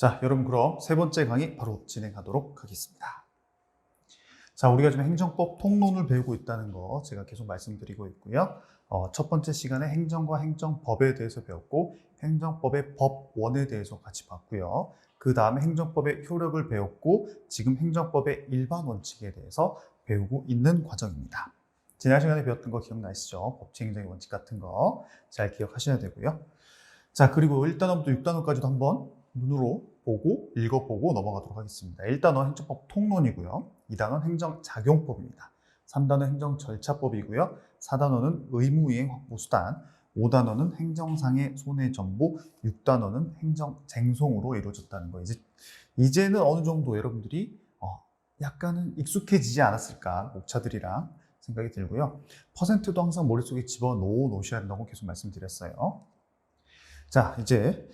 자, 여러분 그럼 세 번째 강의 바로 진행하도록 하겠습니다. 자, 우리가 지금 행정법 통론을 배우고 있다는 거 제가 계속 말씀드리고 있고요. 첫 번째 시간에 행정과 행정법에 대해서 배웠고 행정법의 법원에 대해서 같이 봤고요. 그 다음에 행정법의 효력을 배웠고 지금 행정법의 일반 원칙에 대해서 배우고 있는 과정입니다. 지난 시간에 배웠던 거 기억나시죠? 법치 행정의 원칙 같은 거 잘 기억하셔야 되고요. 자, 그리고 1단원부터 6단원까지도 한번 눈으로 보고 읽어보고 넘어가도록 하겠습니다. 1단원 행정법 통론이고요. 2단원 행정작용법입니다. 3단원 행정절차법이고요. 4단원은 의무이행 확보수단, 5단원은 행정상의 손해전보, 6단원은 행정쟁송으로 이루어졌다는 거. 이제는 어느 정도 여러분들이 약간은 익숙해지지 않았을까, 목차들이랑 생각이 들고요. 퍼센트도 항상 머릿속에 집어넣어 놓으셔야 된다고 계속 말씀드렸어요. 자, 이제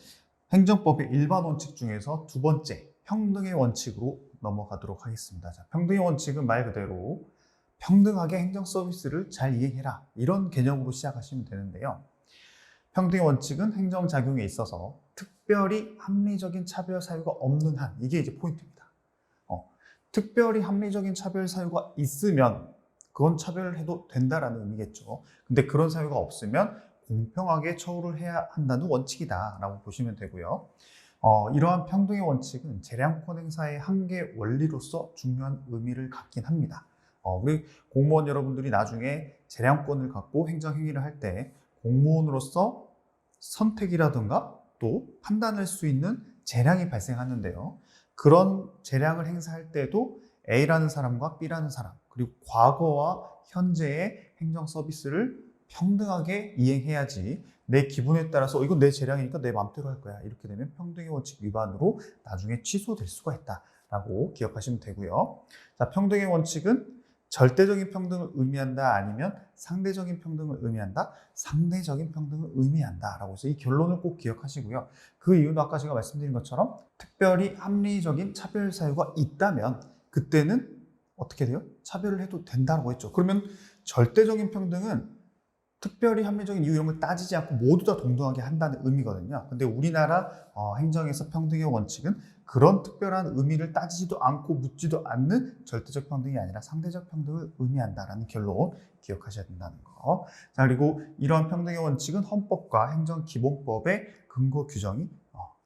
행정법의 일반 원칙 중에서 두 번째, 평등의 원칙으로 넘어가도록 하겠습니다. 자, 평등의 원칙은 말 그대로 평등하게 행정 서비스를 잘 이행해라. 이런 개념으로 시작하시면 되는데요. 평등의 원칙은 행정작용에 있어서 특별히 합리적인 차별 사유가 없는 한, 이게 이제 포인트입니다. 특별히 합리적인 차별 사유가 있으면 그건 차별을 해도 된다라는 의미겠죠. 근데 그런 사유가 없으면 공평하게 처우를 해야 한다는 원칙이다라고 보시면 되고요. 이러한 평등의 원칙은 재량권 행사의 한계 원리로서 중요한 의미를 갖긴 합니다. 우리 공무원 여러분들이 나중에 재량권을 갖고 행정행위를 할 때 공무원으로서 선택이라든가 또 판단할 수 있는 재량이 발생하는데요. 그런 재량을 행사할 때도 A라는 사람과 B라는 사람, 그리고 과거와 현재의 행정 서비스를 평등하게 이행해야지 내 기분에 따라서 이건 내 재량이니까 내 맘대로 할 거야. 이렇게 되면 평등의 원칙 위반으로 나중에 취소될 수가 있다라고 기억하시면 되고요. 자, 평등의 원칙은 절대적인 평등을 의미한다 아니면 상대적인 평등을 의미한다? 상대적인 평등을 의미한다라고 해서 이 결론을 꼭 기억하시고요. 그 이유는 아까 제가 말씀드린 것처럼 특별히 합리적인 차별 사유가 있다면 그때는 어떻게 돼요? 차별을 해도 된다고 했죠. 그러면 절대적인 평등은 특별히 합리적인 이유 이런 걸 따지지 않고 모두 다 동등하게 한다는 의미거든요. 근데 우리나라 행정에서 평등의 원칙은 그런 특별한 의미를 따지지도 않고 묻지도 않는 절대적 평등이 아니라 상대적 평등을 의미한다라는 결론 기억하셔야 된다는 거. 자, 그리고 이러한 평등의 원칙은 헌법과 행정기본법의 근거 규정이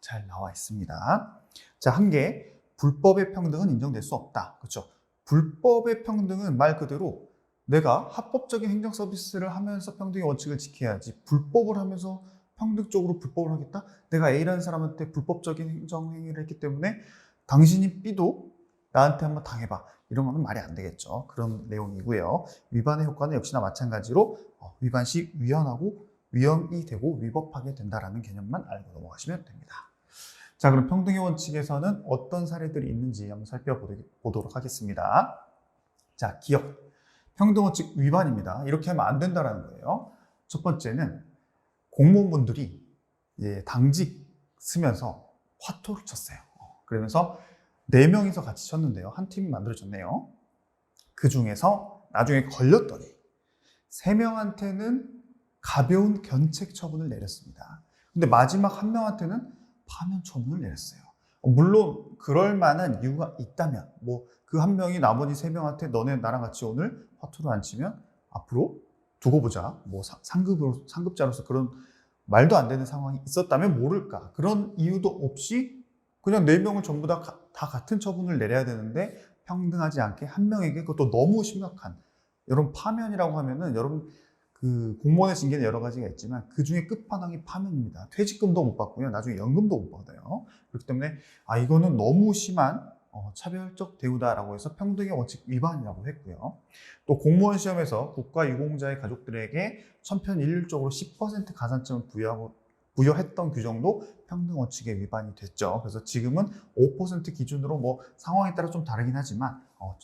잘 나와 있습니다. 자, 한 개, 불법의 평등은 인정될 수 없다. 그렇죠? 불법의 평등은 말 그대로 내가 합법적인 행정 서비스를 하면서 평등의 원칙을 지켜야지 불법을 하면서 평등적으로 불법을 하겠다? 내가 A라는 사람한테 불법적인 행정 행위를 했기 때문에 당신이 B도 나한테 한번 당해봐. 이런 거는 말이 안 되겠죠. 그런 내용이고요. 위반의 효과는 역시나 마찬가지로 위반 시 위험이 되고 위법하게 된다라는 개념만 알고 넘어가시면 됩니다. 자, 그럼 평등의 원칙에서는 어떤 사례들이 있는지 한번 살펴보도록 하겠습니다. 자, 기억. 평등원칙 위반입니다. 이렇게 하면 안 된다는 거예요. 첫 번째는 공무원분들이 당직 쓰면서 화토를 쳤어요. 그러면서 4명이서 같이 쳤는데요. 한 팀이 만들어졌네요. 그 중에서 나중에 걸렸더니 3명한테는 가벼운 견책 처분을 내렸습니다. 근데 마지막 1명한테는 파면 처분을 내렸어요. 물론 그럴 만한 이유가 있다면 그 1명이 나머지 3명한테 너네 나랑 같이 오늘 화투를 안 치면 앞으로 두고 보자. 상급자로서 그런 말도 안 되는 상황이 있었다면 모를까. 그런 이유도 없이 그냥 4명을 전부 다 같은 처분을 내려야 되는데 평등하지 않게 1명에게 그것도 너무 심각한. 여러분 파면이라고 하면은 여러분 그 공무원의 징계는 여러 가지가 있지만 그 중에 끝판왕이 파면입니다. 퇴직금도 못 받고요. 나중에 연금도 못 받아요. 그렇기 때문에 이거는 너무 심한 차별적 대우다라고 해서 평등의 원칙 위반이라고 했고요. 또 공무원 시험에서 국가유공자의 가족들에게 천편일률적으로 10% 가산점을 부여했던 규정도 평등 원칙의 위반이 됐죠. 그래서 지금은 5% 기준으로 상황에 따라 좀 다르긴 하지만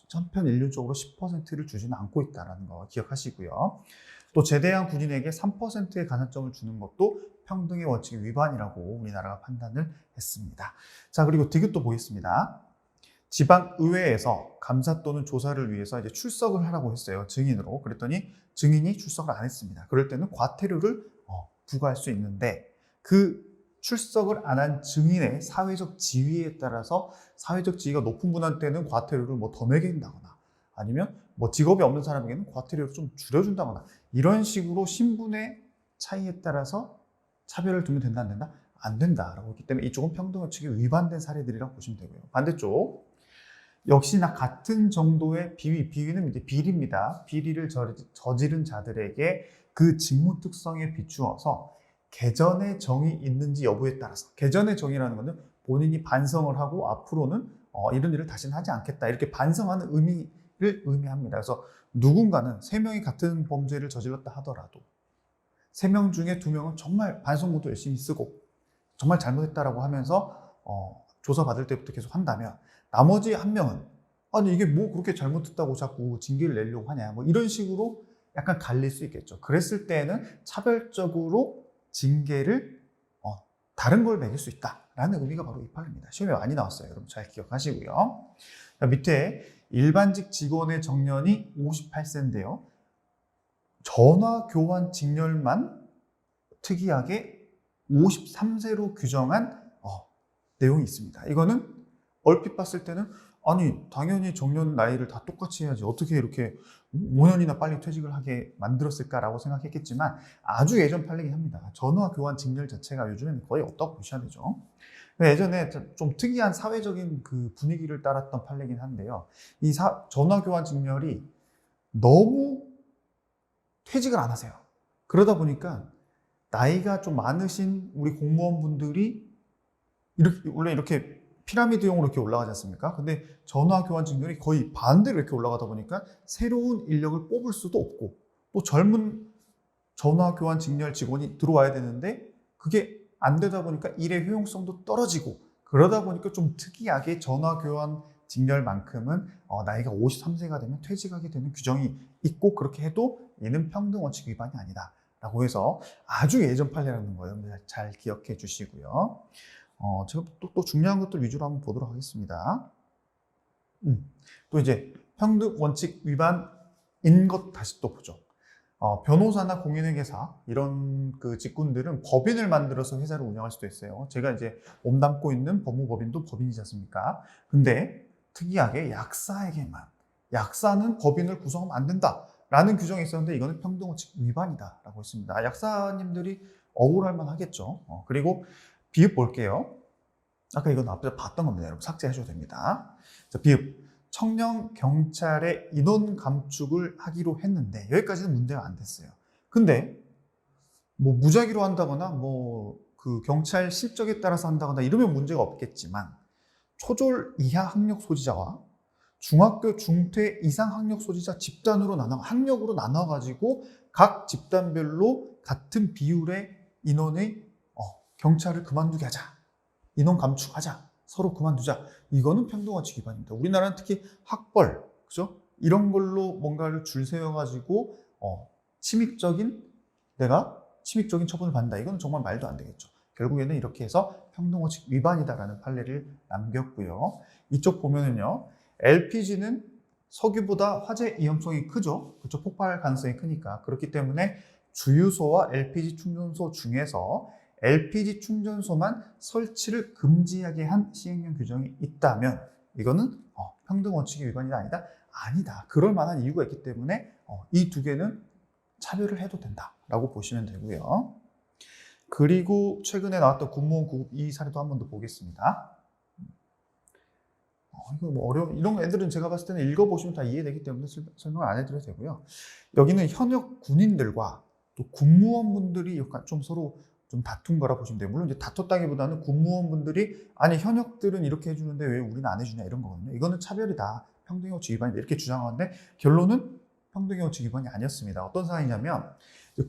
천편일률적으로 10%를 주지는 않고 있다는 거 기억하시고요. 또 제대한 군인에게 3%의 가산점을 주는 것도 평등의 원칙 위반이라고 우리나라가 판단을 했습니다. 자, 그리고 디귿도 보겠습니다. 지방의회에서 감사 또는 조사를 위해서 이제 출석을 하라고 했어요. 증인으로. 그랬더니 증인이 출석을 안 했습니다. 그럴 때는 과태료를 부과할 수 있는데 그 출석을 안 한 증인의 사회적 지위에 따라서 사회적 지위가 높은 분한테는 과태료를 뭐 더 매긴다거나 아니면 뭐 직업이 없는 사람에게는 과태료를 좀 줄여준다거나 이런 식으로 신분의 차이에 따라서 차별을 두면 된다 안 된다? 안 된다라고 했기 때문에 이쪽은 평등원칙에 위반된 사례들이라고 보시면 되고요. 반대쪽 역시나 같은 정도의 비위는 이제 비리입니다. 비리를 저지른 자들에게 그 직무 특성에 비추어서 개전의 정이 있는지 여부에 따라서 개전의 정이라는 것은 본인이 반성을 하고 앞으로는 이런 일을 다시는 하지 않겠다 이렇게 반성하는 의미를 의미합니다. 그래서 누군가는 3명이 같은 범죄를 저질렀다 하더라도 3명 중에 2명은 정말 반성문도 열심히 쓰고 정말 잘못했다라고 하면서 조사받을 때부터 계속 한다면 나머지 1명은 아니 이게 뭐 그렇게 잘못했다고 자꾸 징계를 내려고 하냐 뭐 이런 식으로 약간 갈릴 수 있겠죠. 그랬을 때는 차별적으로 징계를 다른 걸 매길 수 있다라는 의미가 바로 이 판례입니다. 시험에 많이 나왔어요. 여러분 잘 기억하시고요. 밑에 일반직 직원의 정년이 58세인데요. 전화 교환 직렬만 특이하게 53세로 규정한 내용이 있습니다. 이거는 얼핏 봤을 때는 아니 당연히 정년 나이를 다 똑같이 해야지 어떻게 이렇게 5년이나 빨리 퇴직을 하게 만들었을까라고 생각했겠지만 아주 예전 판례긴 합니다. 전화 교환 직렬 자체가 요즘에는 거의 없다고 보셔야 되죠. 예전에 좀 특이한 사회적인 그 분위기를 따랐던 판례긴 한데요. 이 전화 교환 직렬이 너무 퇴직을 안 하세요. 그러다 보니까 나이가 좀 많으신 우리 공무원분들이 원래 이렇게 피라미드형으로 이렇게 올라가지 않습니까? 근데 전화 교환 직렬이 거의 반대로 이렇게 올라가다 보니까 새로운 인력을 뽑을 수도 없고 또 젊은 전화 교환 직렬 직원이 들어와야 되는데 그게 안 되다 보니까 일의 효용성도 떨어지고 그러다 보니까 좀 특이하게 전화 교환 직렬만큼은 나이가 53세가 되면 퇴직하게 되는 규정이 있고 그렇게 해도 이는 평등원칙 위반이 아니다 라고 해서 아주 예전 판례라는 거예요. 잘 기억해 주시고요. 제가 또 중요한 것들 위주로 한번 보도록 하겠습니다. 또 이제 평등원칙 위반인 것 다시 또 보죠. 변호사나 공인회계사 이런 그 직군들은 법인을 만들어서 회사를 운영할 수도 있어요. 제가 이제 몸담고 있는 법무법인도 법인이지 않습니까? 근데 특이하게 약사는 법인을 구성하면 안 된다라는 규정이 있었는데 이거는 평등원칙 위반이다라고 했습니다. 약사님들이 억울할 만하겠죠. 그리고 비읍 볼게요. 아까 이건 앞에서 봤던 겁니다. 여러분 삭제하셔도 됩니다. 자, 비읍. 청년 경찰의 인원 감축을 하기로 했는데 여기까지는 문제가 안 됐어요. 근데 뭐 무작위로 한다거나 뭐 그 경찰 실적에 따라서 한다거나 이러면 문제가 없겠지만 초졸 이하 학력 소지자와 중학교 중퇴 이상 학력 소지자 학력으로 나눠 가지고 각 집단별로 같은 비율의 인원의 경찰을 그만두게 하자. 인원 감축하자. 서로 그만두자. 이거는 평등원칙 위반입니다. 우리나라는 특히 학벌, 그죠? 이런 걸로 뭔가를 줄 세워가지고 침입적인 처분을 받는다. 이건 정말 말도 안 되겠죠. 결국에는 이렇게 해서 평등원칙 위반이다라는 판례를 남겼고요. 이쪽 보면은요, LPG는 석유보다 화재 위험성이 크죠. 그쵸? 폭발 가능성이 크니까. 그렇기 때문에 주유소와 LPG 충전소 중에서 LPG 충전소만 설치를 금지하게 한 시행령 규정이 있다면 이거는 평등원칙의 위반이 아니다? 아니다. 그럴 만한 이유가 있기 때문에 이 두 개는 차별을 해도 된다라고 보시면 되고요. 그리고 최근에 나왔던 군무원 구급 이 사례도 한 번 더 보겠습니다. 이거 뭐 이런 애들은 제가 봤을 때는 읽어보시면 다 이해되기 때문에 설명을 안 해드려도 되고요. 여기는 현역 군인들과 또 군무원분들이 약간 좀 서로 좀 다툰 거라 보시면 돼요. 물론 이제 다퉜다기보다는 군무원분들이 아니 현역들은 이렇게 해주는데 왜 우리는 안 해주냐 이런 거거든요. 이거는 차별이다. 평등원칙 위반이다. 이렇게 주장하는데 결론은 평등원칙 위반이 아니었습니다. 어떤 사안이냐면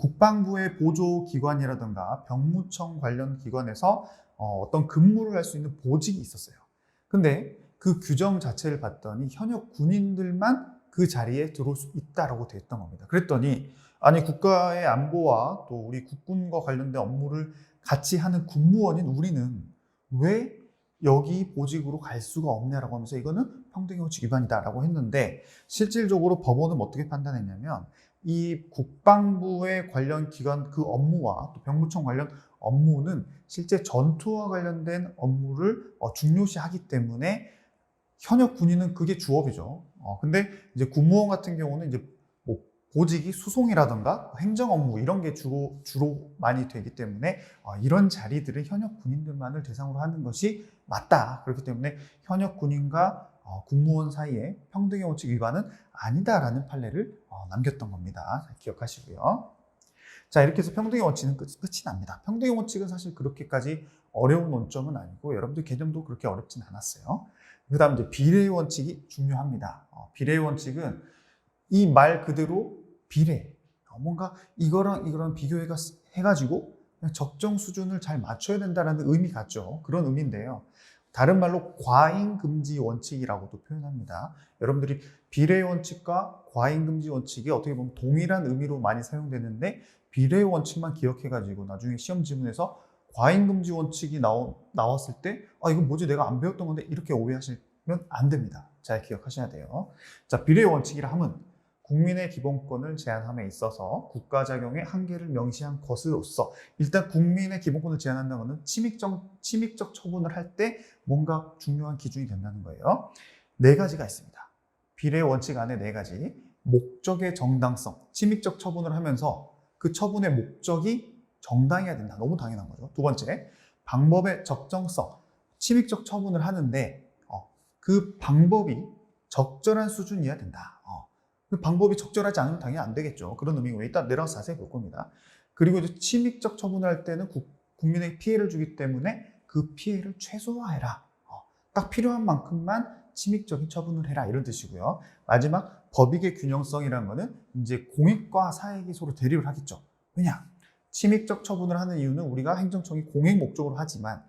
국방부의 보조기관이라든가 병무청 관련 기관에서 어떤 근무를 할 수 있는 보직이 있었어요. 근데 그 규정 자체를 봤더니 현역 군인들만 그 자리에 들어올 수 있다라고 돼 있던 겁니다. 그랬더니 아니 국가의 안보와 또 우리 국군과 관련된 업무를 같이 하는 군무원인 우리는 왜 여기 보직으로 갈 수가 없냐라고 하면서 이거는 평등원칙 위반이다라고 했는데 실질적으로 법원은 어떻게 판단했냐면 이 국방부의 관련 기관 그 업무와 또 병무청 관련 업무는 실제 전투와 관련된 업무를 중요시하기 때문에 현역 군인은 그게 주업이죠. 근데 이제 군무원 같은 경우는 이제 뭐 보직이 수송이라든가 행정 업무 이런 게 주로 많이 되기 때문에 이런 자리들을 현역 군인들만을 대상으로 하는 것이 맞다. 그렇기 때문에 현역 군인과 군무원 사이에 평등의 원칙 위반은 아니다라는 판례를 남겼던 겁니다. 잘 기억하시고요. 자, 이렇게 해서 평등의 원칙은 끝이 납니다. 평등의 원칙은 사실 그렇게까지 어려운 논점은 아니고 여러분들 개념도 그렇게 어렵진 않았어요. 그 다음 이제 비례의 원칙이 중요합니다. 비례의 원칙은 이 말 그대로 비례. 뭔가 이거랑 비교해가지고 그냥 적정 수준을 잘 맞춰야 된다는 의미 같죠. 그런 의미인데요. 다른 말로 과잉금지 원칙이라고도 표현합니다. 여러분들이 비례의 원칙과 과잉금지 원칙이 어떻게 보면 동일한 의미로 많이 사용되는데 비례의 원칙만 기억해가지고 나중에 시험 지문에서 과잉금지 원칙이 나왔을 때 이거 뭐지 내가 안 배웠던 건데 이렇게 오해하시면 안 됩니다. 잘 기억하셔야 돼요. 자, 비례의 원칙이라 함은 국민의 기본권을 제한함에 있어서 국가작용의 한계를 명시한 것으로서 일단 국민의 기본권을 제한한다는 것은 침입적 처분을 할 때 뭔가 중요한 기준이 된다는 거예요. 네 가지가 있습니다. 비례의 원칙 안에 네 가지. 목적의 정당성, 침입적 처분을 하면서 그 처분의 목적이 정당해야 된다. 너무 당연한 거죠. 두 번째, 방법의 적정성. 침입적 처분을 하는데 그 방법이 적절한 수준이어야 된다. 그 방법이 적절하지 않으면 당연히 안 되겠죠. 그런 의미고 일단 내려가서 자세히 볼 겁니다. 그리고 이제 침입적 처분을 할 때는 국민에게 피해를 주기 때문에 그 피해를 최소화해라. 딱 필요한 만큼만 침입적인 처분을 해라. 이런 뜻이고요. 마지막 법익의 균형성이라는 거는 이제 공익과 사익이 서로 대립을 하겠죠. 왜냐? 침입적 처분을 하는 이유는 우리가 행정청이 공익 목적으로 하지만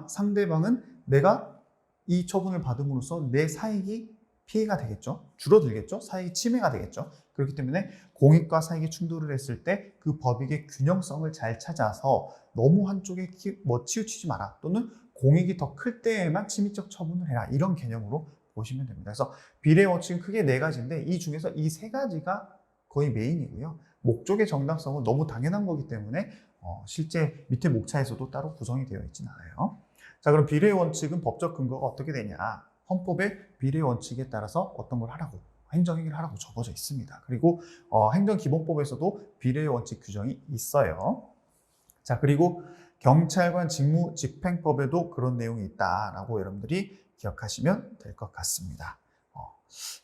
상대방은 내가 이 처분을 받음으로써 내 사익이 피해가 되겠죠. 줄어들겠죠. 사익이 침해가 되겠죠. 그렇기 때문에 공익과 사익이 충돌을 했을 때 그 법익의 균형성을 잘 찾아서 너무 한쪽에 치우치지 마라. 또는 공익이 더 클 때에만 침입적 처분을 해라. 이런 개념으로 보시면 됩니다. 그래서 비례 원칙은 크게 네 가지인데 이 중에서 이 세 가지가 거의 메인이고요. 목적의 정당성은 너무 당연한 거기 때문에 실제 밑에 목차에서도 따로 구성이 되어 있지는 않아요. 자, 그럼 비례 원칙은 법적 근거가 어떻게 되냐? 헌법의 비례 원칙에 따라서 어떤 걸 하라고, 행정행위를 하라고 적어져 있습니다. 그리고 행정기본법에서도 비례 원칙 규정이 있어요. 자, 그리고 경찰관 직무집행법에도 그런 내용이 있다라고 여러분들이 기억하시면 될 것 같습니다.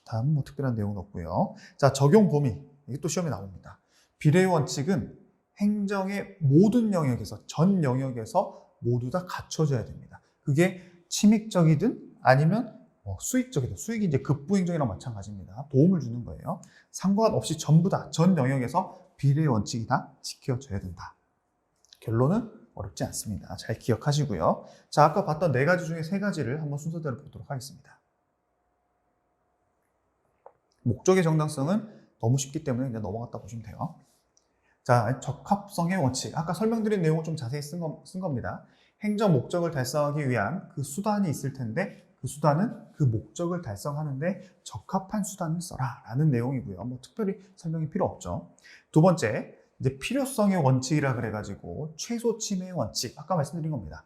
다음 뭐 특별한 내용은 없고요. 자, 적용 범위. 이게 또 시험에 나옵니다. 비례 원칙은 행정의 모든 영역에서, 전 영역에서 모두 다 갖춰져야 됩니다. 그게 침입적이든 아니면 수익적이든, 수익이 이제 급부행정이랑 마찬가지입니다. 도움을 주는 거예요. 상관없이 전부 다, 전 영역에서 비례 원칙이 다 지켜져야 된다. 결론은 어렵지 않습니다. 잘 기억하시고요. 자, 아까 봤던 네 가지 중에 세 가지를 한번 순서대로 보도록 하겠습니다. 목적의 정당성은 너무 쉽기 때문에 그냥 넘어갔다 보시면 돼요. 자, 적합성의 원칙. 아까 설명드린 내용을 좀 자세히 쓴 겁니다. 행정 목적을 달성하기 위한 그 수단이 있을 텐데 그 수단은 그 목적을 달성하는데 적합한 수단을 써라 라는 내용이고요. 뭐 특별히 설명이 필요 없죠. 두 번째, 이제 필요성의 원칙이라 그래가지고 최소 침해의 원칙. 아까 말씀드린 겁니다.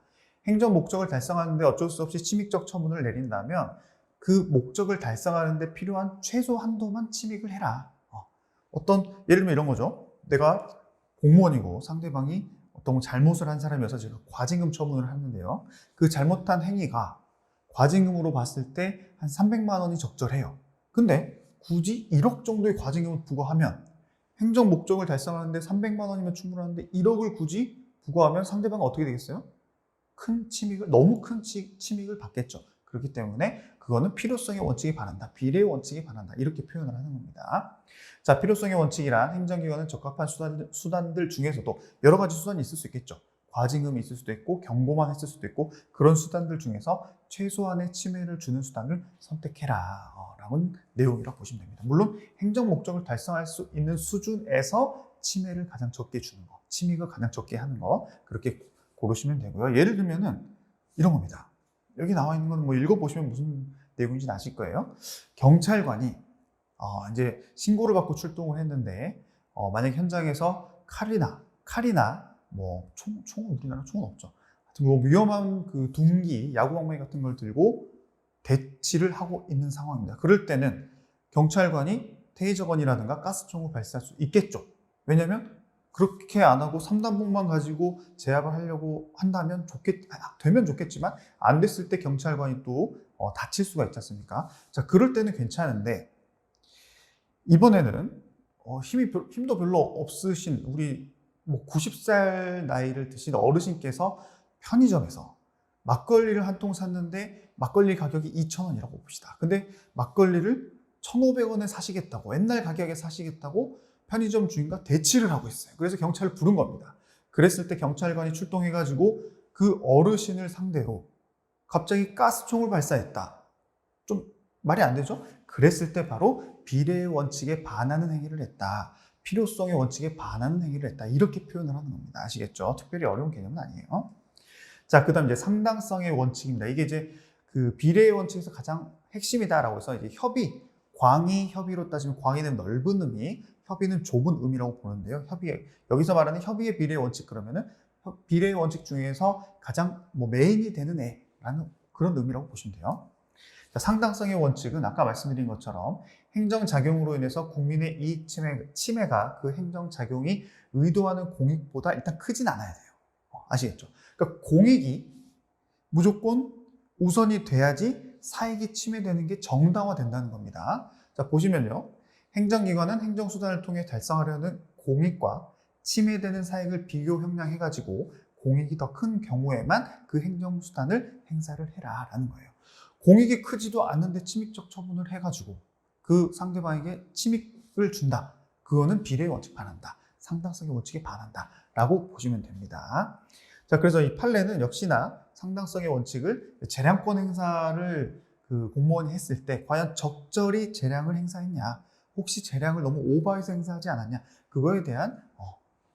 행정 목적을 달성하는데 어쩔 수 없이 침입적 처분을 내린다면 그 목적을 달성하는데 필요한 최소 한도만 침입을 해라. 예를 들면 이런 거죠. 내가 공무원이고 상대방이 어떤 잘못을 한 사람이어서 제가 과징금 처분을 하는데요. 그 잘못한 행위가 과징금으로 봤을 때 한 300만 원이 적절해요. 근데 굳이 1억 정도의 과징금을 부과하면 행정 목적을 달성하는데 300만 원이면 충분한데 1억을 굳이 부과하면 상대방은 어떻게 되겠어요? 너무 큰 침익을 받겠죠. 그렇기 때문에 그거는 필요성의 원칙에 반한다. 비례의 원칙에 반한다. 이렇게 표현을 하는 겁니다. 자, 필요성의 원칙이란 행정기관은 적합한 수단들 중에서도 여러 가지 수단이 있을 수 있겠죠. 과징금이 있을 수도 있고 경고만 했을 수도 있고 그런 수단들 중에서 최소한의 침해를 주는 수단을 선택해라 라는 내용이라고 보시면 됩니다. 물론 행정 목적을 달성할 수 있는 수준에서 침해를 가장 적게 주는 거, 침익을 가장 적게 하는 거 그렇게 고르시면 되고요. 예를 들면은 이런 겁니다. 여기 나와 있는 건 뭐 읽어보시면 무슨 내용인지 아실 거예요. 경찰관이 이제 신고를 받고 출동을 했는데 만약 현장에서 칼이나 총은 우리나라 총은 없죠. 하여튼 뭐 위험한 그 둔기, 야구방망이 같은 걸 들고 대치를 하고 있는 상황입니다. 그럴 때는 경찰관이 테이저건이라든가 가스총을 발사할 수 있겠죠. 왜냐하면 그렇게 안 하고 3단봉만 가지고 제압을 하려고 한다면 되면 좋겠지만 안 됐을 때 경찰관이 또 다칠 수가 있지 않습니까? 자, 그럴 때는 괜찮은데 이번에는 힘도 별로 없으신 우리 90살 나이를 드신 어르신께서 편의점에서 막걸리를 한 통 샀는데 막걸리 가격이 2,000원이라고 봅시다. 근데 막걸리를 1,500원에 사시겠다고, 옛날 가격에 사시겠다고 편의점 주인과 대치를 하고 있어요. 그래서 경찰을 부른 겁니다. 그랬을 때 경찰관이 출동해가지고 그 어르신을 상대로 갑자기 가스총을 발사했다. 좀 말이 안 되죠? 그랬을 때 바로 비례의 원칙에 반하는 행위를 했다. 필요성의 원칙에 반하는 행위를 했다. 이렇게 표현을 하는 겁니다. 아시겠죠? 특별히 어려운 개념은 아니에요. 자, 그 다음 이제 상당성의 원칙입니다. 이게 이제 그 비례의 원칙에서 가장 핵심이다라고 해서 이제 협의, 광의, 협의로 따지면 광의는 넓은 의미, 협의는 좁은 의미라고 보는데요. 여기서 말하는 협의의 비례의 원칙 그러면은 비례의 원칙 중에서 가장 메인이 되는 애라는 그런 의미라고 보시면 돼요. 자, 상당성의 원칙은 아까 말씀드린 것처럼 행정작용으로 인해서 국민의 이익 침해가 그 행정작용이 의도하는 공익보다 일단 크진 않아야 돼요. 아시겠죠? 그러니까 공익이 무조건 우선이 돼야지 사익이 침해되는 게 정당화된다는 겁니다. 자, 보시면요. 행정기관은 행정수단을 통해 달성하려는 공익과 침해되는 사익을 비교 형량해가지고 공익이 더 큰 경우에만 그 행정수단을 행사를 해라 라는 거예요. 공익이 크지도 않는데 침익적 처분을 해가지고 그 상대방에게 침익을 준다. 그거는 비례의 원칙 반한다. 상당성의 원칙에 반한다. 라고 보시면 됩니다. 자, 그래서 이 판례는 역시나 상당성의 원칙을 재량권 행사를 그 공무원이 했을 때 과연 적절히 재량을 행사했냐, 혹시 재량을 너무 오버해서 행사하지 않았냐, 그거에 대한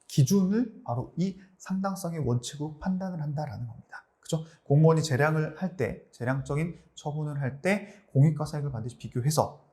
기준을 바로 이 상당성의 원칙으로 판단을 한다라는 겁니다. 그죠? 공무원이 재량을 할 때, 재량적인 처분을 할 때 공익과 사익을 반드시 비교해서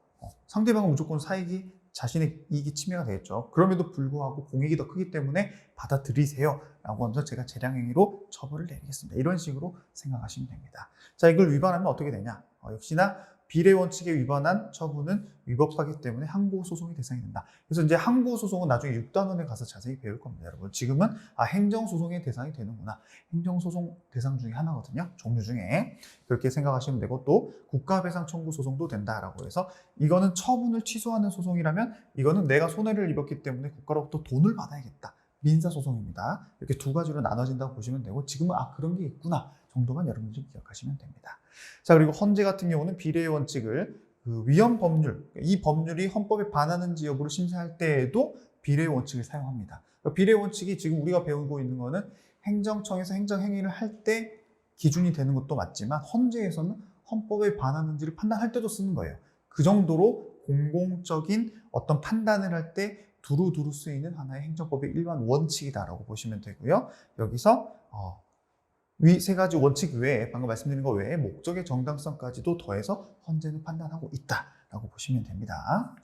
상대방은 무조건 사익이 자신의 이익이 침해가 되겠죠. 그럼에도 불구하고 공익이 더 크기 때문에 받아들이세요 라고 하면서 제가 재량행위로 처벌을 내리겠습니다. 이런 식으로 생각하시면 됩니다. 자, 이걸 위반하면 어떻게 되냐? 역시나 비례 원칙에 위반한 처분은 위법하기 때문에 항고소송의 대상이 된다. 그래서 이제 항고소송은 나중에 6단원에 가서 자세히 배울 겁니다, 여러분. 지금은 행정소송의 대상이 되는구나. 행정소송 대상 중에 하나거든요. 종류 중에. 그렇게 생각하시면 되고, 또 국가배상 청구 소송도 된다라고 해서 이거는 처분을 취소하는 소송이라면 이거는 내가 손해를 입었기 때문에 국가로부터 돈을 받아야겠다. 민사소송입니다. 이렇게 두 가지로 나눠진다고 보시면 되고, 지금은 그런 게 있구나 정도만 여러분들이 기억하시면 됩니다. 자, 그리고 헌재 같은 경우는 비례의 원칙을 그 위헌 법률, 이 법률이 헌법에 반하는지 여부를 심사할 때에도 비례의 원칙을 사용합니다. 그러니까 비례의 원칙이 지금 우리가 배우고 있는 거는 행정청에서 행정행위를 할 때 기준이 되는 것도 맞지만 헌재에서는 헌법에 반하는지를 판단할 때도 쓰는 거예요. 그 정도로 공공적인 어떤 판단을 할 때 두루두루 쓰이는 하나의 행정법의 일반 원칙이다라고 보시면 되고요. 여기서 위 세 가지 원칙 외에, 방금 말씀드린 것 외에 목적의 정당성까지도 더해서 헌재는 판단하고 있다라고 보시면 됩니다.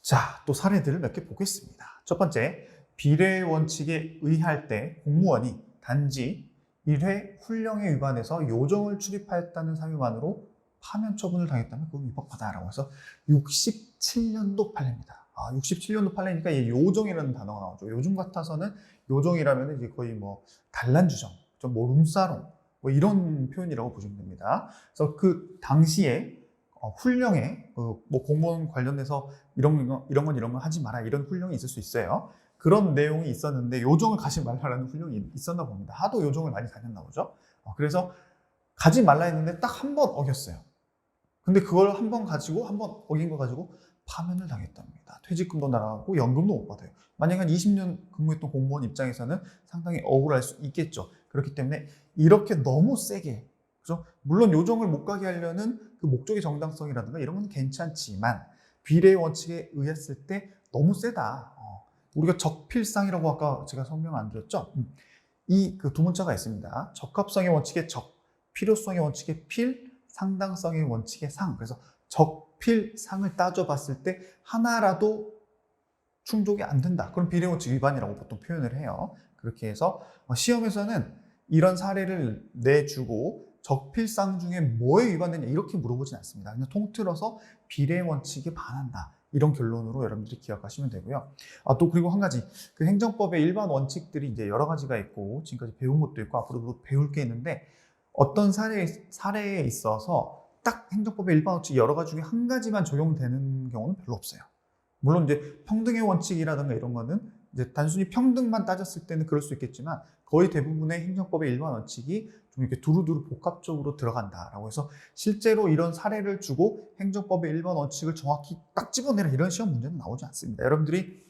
자, 또 사례들을 몇 개 보겠습니다. 첫 번째, 비례 원칙에 의할 때 공무원이 단지 1회 훈령에 위반해서 요정을 출입하였다는 사유만으로 파면 처분을 당했다면 그건 위법하다라고 해서 67년도 판례입니다. 67년도 판례니까 이 요정이라는 단어가 나오죠. 요즘 같아서는 요정이라면 이제 거의 단란주정, 룸사롱, 이런 표현이라고 보시면 됩니다. 그래서 그 당시에 훈령에 공무원 관련해서 이런 건 하지 마라, 이런 훈령이 있을 수 있어요. 그런 내용이 있었는데 요정을 가지 말라라는 훈령이 있었나 봅니다. 하도 요정을 많이 다녔나 보죠. 그래서 가지 말라 했는데 딱 한 번 어겼어요. 근데 그걸 한 번 어긴 거 가지고 파면을 당했답니다. 퇴직금도 날아가고 연금도 못 받아요. 만약에 한 20년 근무했던 공무원 입장에서는 상당히 억울할 수 있겠죠. 그렇기 때문에 이렇게 너무 세게, 그죠? 물론 요정을 못 가게 하려는 그 목적의 정당성이라든가 이런 건 괜찮지만 비례 원칙에 의했을 때 너무 세다. 우리가 적필상이라고 아까 제가 설명 안 드렸죠? 이 그 두 문자가 있습니다. 적합성의 원칙의 적, 필요성의 원칙의 필, 상당성의 원칙의 상. 그래서 적필상을 따져봤을 때 하나라도 충족이 안 된다. 그럼 비례 원칙 위반이라고 보통 표현을 해요. 그렇게 해서 시험에서는 이런 사례를 내주고 적필상 중에 뭐에 위반되냐 이렇게 물어보진 않습니다. 그냥 통틀어서 비례 원칙에 반한다. 이런 결론으로 여러분들이 기억하시면 되고요. 또 그리고 한 가지, 그 행정법의 일반 원칙들이 이제 여러 가지가 있고 지금까지 배운 것도 있고 앞으로도 배울 게 있는데 어떤 사례에 있어서 딱 행정법의 일반 원칙 여러 가지 중에 한 가지만 적용되는 경우는 별로 없어요. 물론 이제 평등의 원칙이라든가 이런 거는 이제 단순히 평등만 따졌을 때는 그럴 수 있겠지만 거의 대부분의 행정법의 일반 원칙이 좀 이렇게 두루두루 복합적으로 들어간다라고 해서 실제로 이런 사례를 주고 행정법의 일반 원칙을 정확히 딱 집어내라 이런 시험 문제는 나오지 않습니다. 여러분들이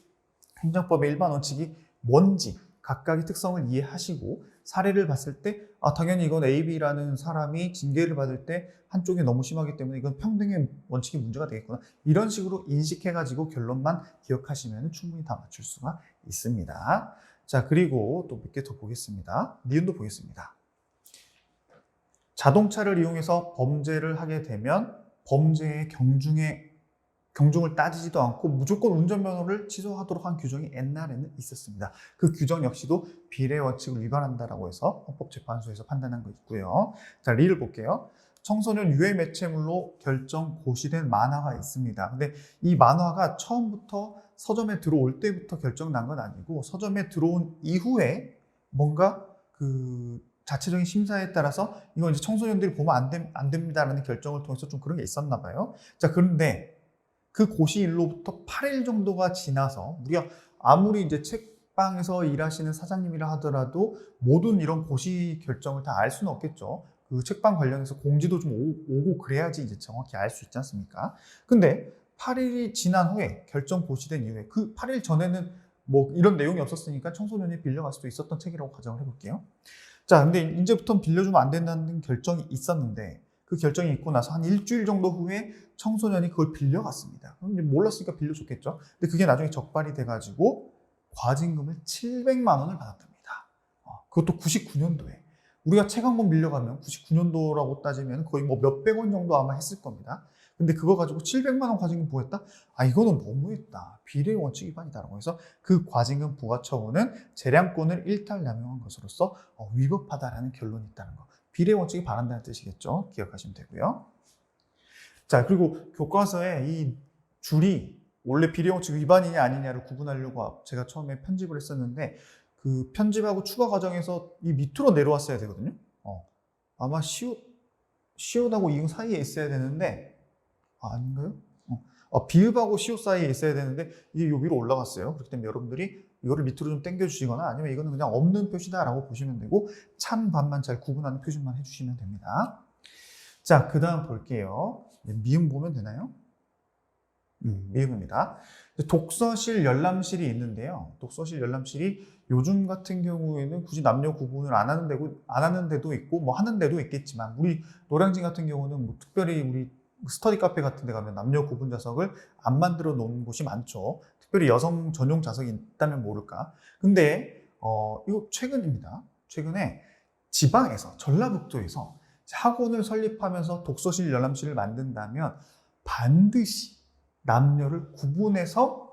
행정법의 일반 원칙이 뭔지 각각의 특성을 이해하시고 사례를 봤을 때 당연히 이건 A, B라는 사람이 징계를 받을 때 한쪽이 너무 심하기 때문에 이건 평등의 원칙이 문제가 되겠구나. 이런 식으로 인식해가지고 결론만 기억하시면 충분히 다 맞출 수가 있습니다. 자, 그리고 또 몇 개 더 보겠습니다. 니은도 보겠습니다. 자동차를 이용해서 범죄를 하게 되면 범죄의 경중을 따지지도 않고 무조건 운전면허를 취소하도록 한 규정이 옛날에는 있었습니다. 그 규정 역시도 비례 원칙을 위반한다라고 해서 헌법재판소에서 판단한 거 있고요. 자, 리를 볼게요. 청소년 유해 매체물로 결정 고시된 만화가 있습니다. 근데 이 만화가 처음부터 서점에 들어올 때부터 결정난 건 아니고 서점에 들어온 이후에 뭔가 그 자체적인 심사에 따라서 이건 이제 청소년들이 보면 안 됩니다라는 결정을 통해서 좀 그런 게 있었나 봐요. 자, 그런데 그 고시일로부터 8일 정도가 지나서 우리가 아무리 이제 책방에서 일하시는 사장님이라 하더라도 모든 이런 고시 결정을 다 알 수는 없겠죠. 그 책방 관련해서 공지도 좀 오고 그래야지 이제 정확히 알 수 있지 않습니까? 근데 8일이 지난 후에 결정 고시된 이후에 그 8일 전에는 뭐 이런 내용이 없었으니까 청소년이 빌려갈 수도 있었던 책이라고 가정을 해볼게요. 자, 근데 이제부터는 빌려주면 안 된다는 결정이 있었는데 그 결정이 있고 나서 한 일주일 정도 후에 청소년이 그걸 빌려갔습니다. 그럼 이제 몰랐으니까 빌려줬겠죠. 근데 그게 나중에 적발이 돼가지고 과징금을 700만 원을 받았답니다. 그것도 99년도에. 우리가 책 한 권 빌려가면 99년도라고 따지면 거의 뭐 몇백 원 정도 아마 했을 겁니다. 근데 그거 가지고 700만 원 과징금 부과했다? 이거는 너무했다. 비례 원칙 위반이다라고 해서 그 과징금 부과 처분은 재량권을 일탈남용한 것으로서 위법하다라는 결론이 있다는 거. 비례 원칙이 반한다는 뜻이겠죠. 기억하시면 되고요. 자, 그리고 교과서에 이 줄이 원래 비례 원칙 위반이냐 아니냐를 구분하려고 제가 처음에 편집을 했었는데 그 편집하고 추가 과정에서 이 밑으로 내려왔어야 되거든요. 아마 시옷하고 이응 사이에 있어야 되는데 아닌가요? 비읍하고 시옷 사이에 있어야 되는데 이게 요 위로 올라갔어요. 그렇기 때문에 여러분들이 이거를 밑으로 좀 당겨 주시거나 아니면 이거는 그냥 없는 표시다라고 보시면 되고 찬 반만 잘 구분하는 표시만 해주시면 됩니다. 자, 그 다음 볼게요. 미음 보면 되나요? 미음입니다. 독서실 열람실이 있는데요. 독서실 열람실이 요즘 같은 경우에는 굳이 남녀 구분을 안 하는 데도 있고 뭐 하는 데도 있겠지만 우리 노량진 같은 경우는 뭐 특별히 우리 스터디 카페 같은 데 가면 남녀 구분 좌석을 안 만들어 놓은 곳이 많죠. 특별히 여성 전용 좌석이 있다면 모를까. 근데 이거 최근입니다. 최근에 지방에서 전라북도에서 학원을 설립하면서 독서실 열람실을 만든다면 반드시 남녀를 구분해서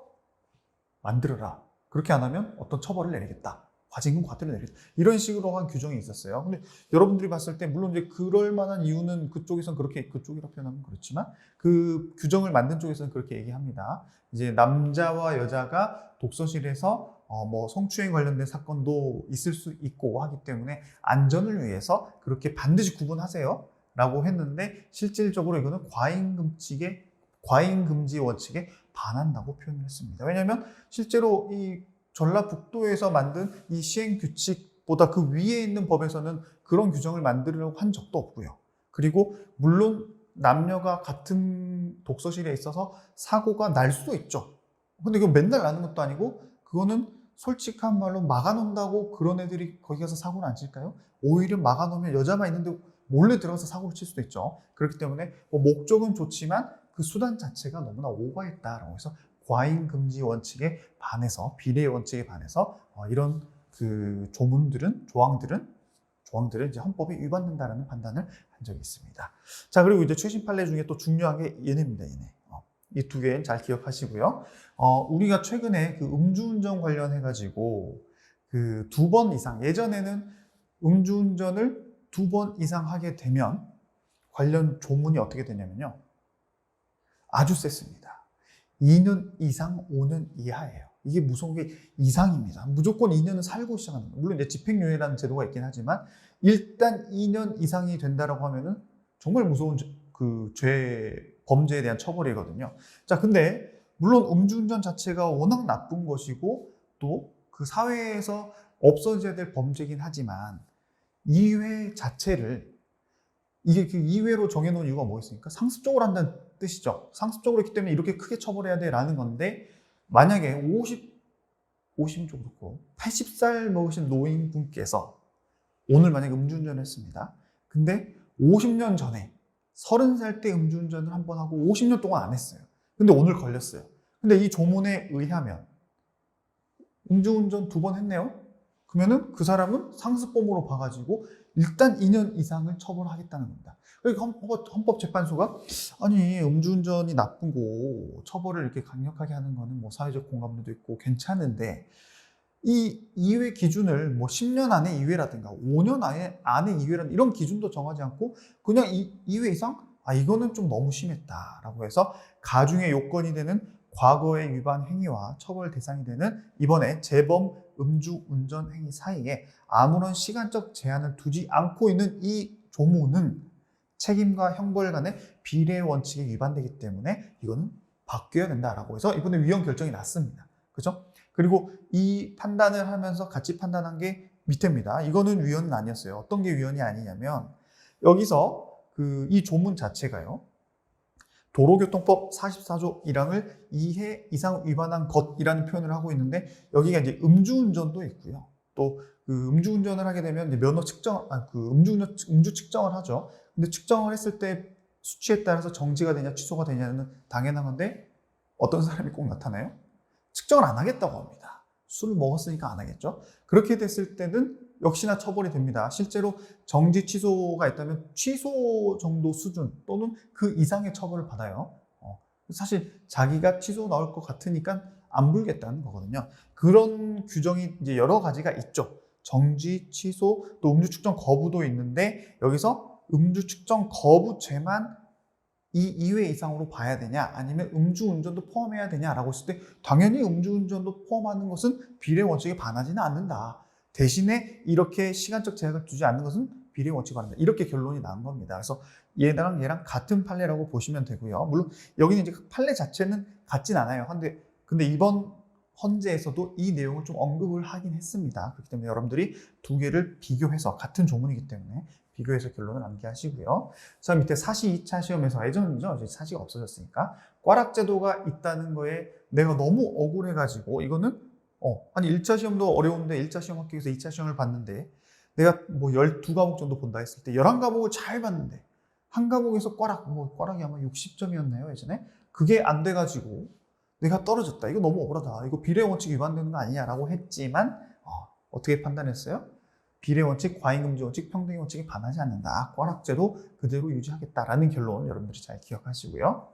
만들어라. 그렇게 안 하면 어떤 처벌을 내리겠다. 과징금 과태료를 내리겠다. 이런 식으로 한 규정이 있었어요. 근데 여러분들이 봤을 때 물론 이제 그럴 만한 이유는 그쪽에서는 그렇게 그쪽이라고 표현하면 그렇지만 그 규정을 만든 쪽에서는 그렇게 얘기합니다. 이제 남자와 여자가 독서실에서 뭐 성추행 관련된 사건도 있을 수 있고 하기 때문에 안전을 위해서 그렇게 반드시 구분하세요. 라고 했는데 실질적으로 이거는 과잉금지 원칙에 반한다고 표현을 했습니다. 왜냐하면 실제로 이 전라북도에서 만든 이 시행규칙보다 그 위에 있는 법에서는 그런 규정을 만들려고 한 적도 없고요. 그리고 물론 남녀가 같은 독서실에 있어서 사고가 날 수도 있죠. 근데 이거 맨날 나는 것도 아니고 그거는 솔직한 말로 막아놓는다고 그런 애들이 거기 가서 사고를 안 칠까요? 오히려 막아놓으면 여자만 있는데 몰래 들어가서 사고를 칠 수도 있죠. 그렇기 때문에 뭐 목적은 좋지만 그 수단 자체가 너무나 오버했다라고 해서 과잉금지 원칙에 반해서 비례 원칙에 반해서 이런 그 조항들은 이제 헌법에 위반된다라는 판단을 한 적이 있습니다. 자, 그리고 이제 최신 판례 중에 또 중요한 게 얘네입니다. 이 두 개는 잘 기억하시고요. 우리가 최근에 그 음주운전 관련해가지고 그 2번 이상, 예전에는 음주운전을 2번 이상 하게 되면 관련 조문이 어떻게 되냐면요. 아주 셌습니다. 2년 이상 5년 이하예요. 이게 무서운 게 이상입니다. 무조건 2년은 살고 시작하는 거예요. 물론 이제 집행유예라는 제도가 있긴 하지만 일단 2년 이상이 된다라고 하면은 정말 무서운 그 범죄에 대한 처벌이거든요. 자, 근데 물론 음주운전 자체가 워낙 나쁜 것이고 또 그 사회에서 없어져야 될 범죄이긴 하지만 이회 자체를 이게 그 이회로 정해놓은 이유가 뭐겠습니까? 상습적으로 한다는 뜻이죠. 상습적으로 했기 때문에 이렇게 크게 처벌해야 돼라는 건데 만약에 50좀 그렇고 80살 먹으신 노인분께서 오늘 만약에 음주운전을 했습니다. 근데 50년 전에 30살 때 음주운전을 한 번 하고 50년 동안 안 했어요. 근데 오늘 걸렸어요. 근데 이 조문에 의하면 음주운전 2번 했네요? 그러면은 그 사람은 상습범으로 봐가지고 일단 2년 이상을 처벌하겠다는 겁니다. 그러니까 헌법재판소가 아니 음주운전이 나쁘고 처벌을 이렇게 강력하게 하는 거는 뭐 사회적 공감도 있고 괜찮은데 이 이회 기준을 뭐 10년 안에 이회라든가 5년 안에 이회라든가 이런 기준도 정하지 않고 그냥 2회 이상? 이거는 좀 너무 심했다라고 해서 가중의 요건이 되는 과거의 위반 행위와 처벌 대상이 되는 이번에 재범 음주운전 행위 사이에 아무런 시간적 제한을 두지 않고 있는 이 조문은 책임과 형벌 간의 비례 원칙에 위반되기 때문에 이거는 바뀌어야 된다라고 해서 이번에 위헌 결정이 났습니다. 그죠? 그리고 이 판단을 하면서 같이 판단한 게 밑에입니다. 이거는 위헌은 아니었어요. 어떤 게 위헌이 아니냐면 여기서 이 조문 자체가요. 도로교통법 44조 1항을 2회 이상 위반한 것이라는 표현을 하고 있는데 여기가 이제 음주운전도 있고요. 또 그 음주운전을 하게 되면 이제 면허 측정, 음주 측정을 하죠. 근데 측정을 했을 때 수치에 따라서 정지가 되냐 취소가 되냐는 당연한 건데 어떤 사람이 꼭 나타나요? 측정을 안 하겠다고 합니다. 술을 먹었으니까 안 하겠죠. 그렇게 됐을 때는 역시나 처벌이 됩니다. 실제로 정지 취소가 있다면 취소 정도 수준 또는 그 이상의 처벌을 받아요. 사실 자기가 취소 나올 것 같으니까 안 불겠다는 거거든요. 그런 규정이 이제 여러 가지가 있죠. 정지, 취소, 또 음주 측정 거부도 있는데 여기서 음주 측정 거부죄만 이 2회 이상으로 봐야 되냐 아니면 음주운전도 포함해야 되냐라고 했을 때 당연히 음주운전도 포함하는 것은 비례 원칙에 반하지는 않는다. 대신에 이렇게 시간적 제약을 두지 않는 것은 비례 원칙에 반한다. 이렇게 결론이 난 겁니다. 그래서 얘랑 같은 판례라고 보시면 되고요. 물론 여기는 이제 판례 자체는 같진 않아요. 근데 이번 헌재에서도 이 내용을 좀 언급을 하긴 했습니다. 그렇기 때문에 여러분들이 두 개를 비교해서 같은 조문이기 때문에 비교해서 결론을 남기하시고요. 자, 밑에 사시 2차 시험에서 예전이죠. 이제 사시가 없어졌으니까 꽈락제도가 있다는 거에 내가 너무 억울해가지고 이거는 아니 1차 시험도 어려운데 1차 시험 합격해서 2차 시험을 봤는데 내가 뭐 12과목 정도 본다 했을 때 11과목을 잘 봤는데 한 과목에서 꽈락이 아마 60점이었나요 예전에? 그게 안 돼가지고 내가 떨어졌다. 이거 너무 억울하다. 이거 비례 원칙 위반되는 거 아니냐라고 했지만 어떻게 판단했어요? 비례 원칙, 과잉금지 원칙, 평등의 원칙에 반하지 않는다. 꽈락제도 그대로 유지하겠다라는 결론 여러분들이 잘 기억하시고요.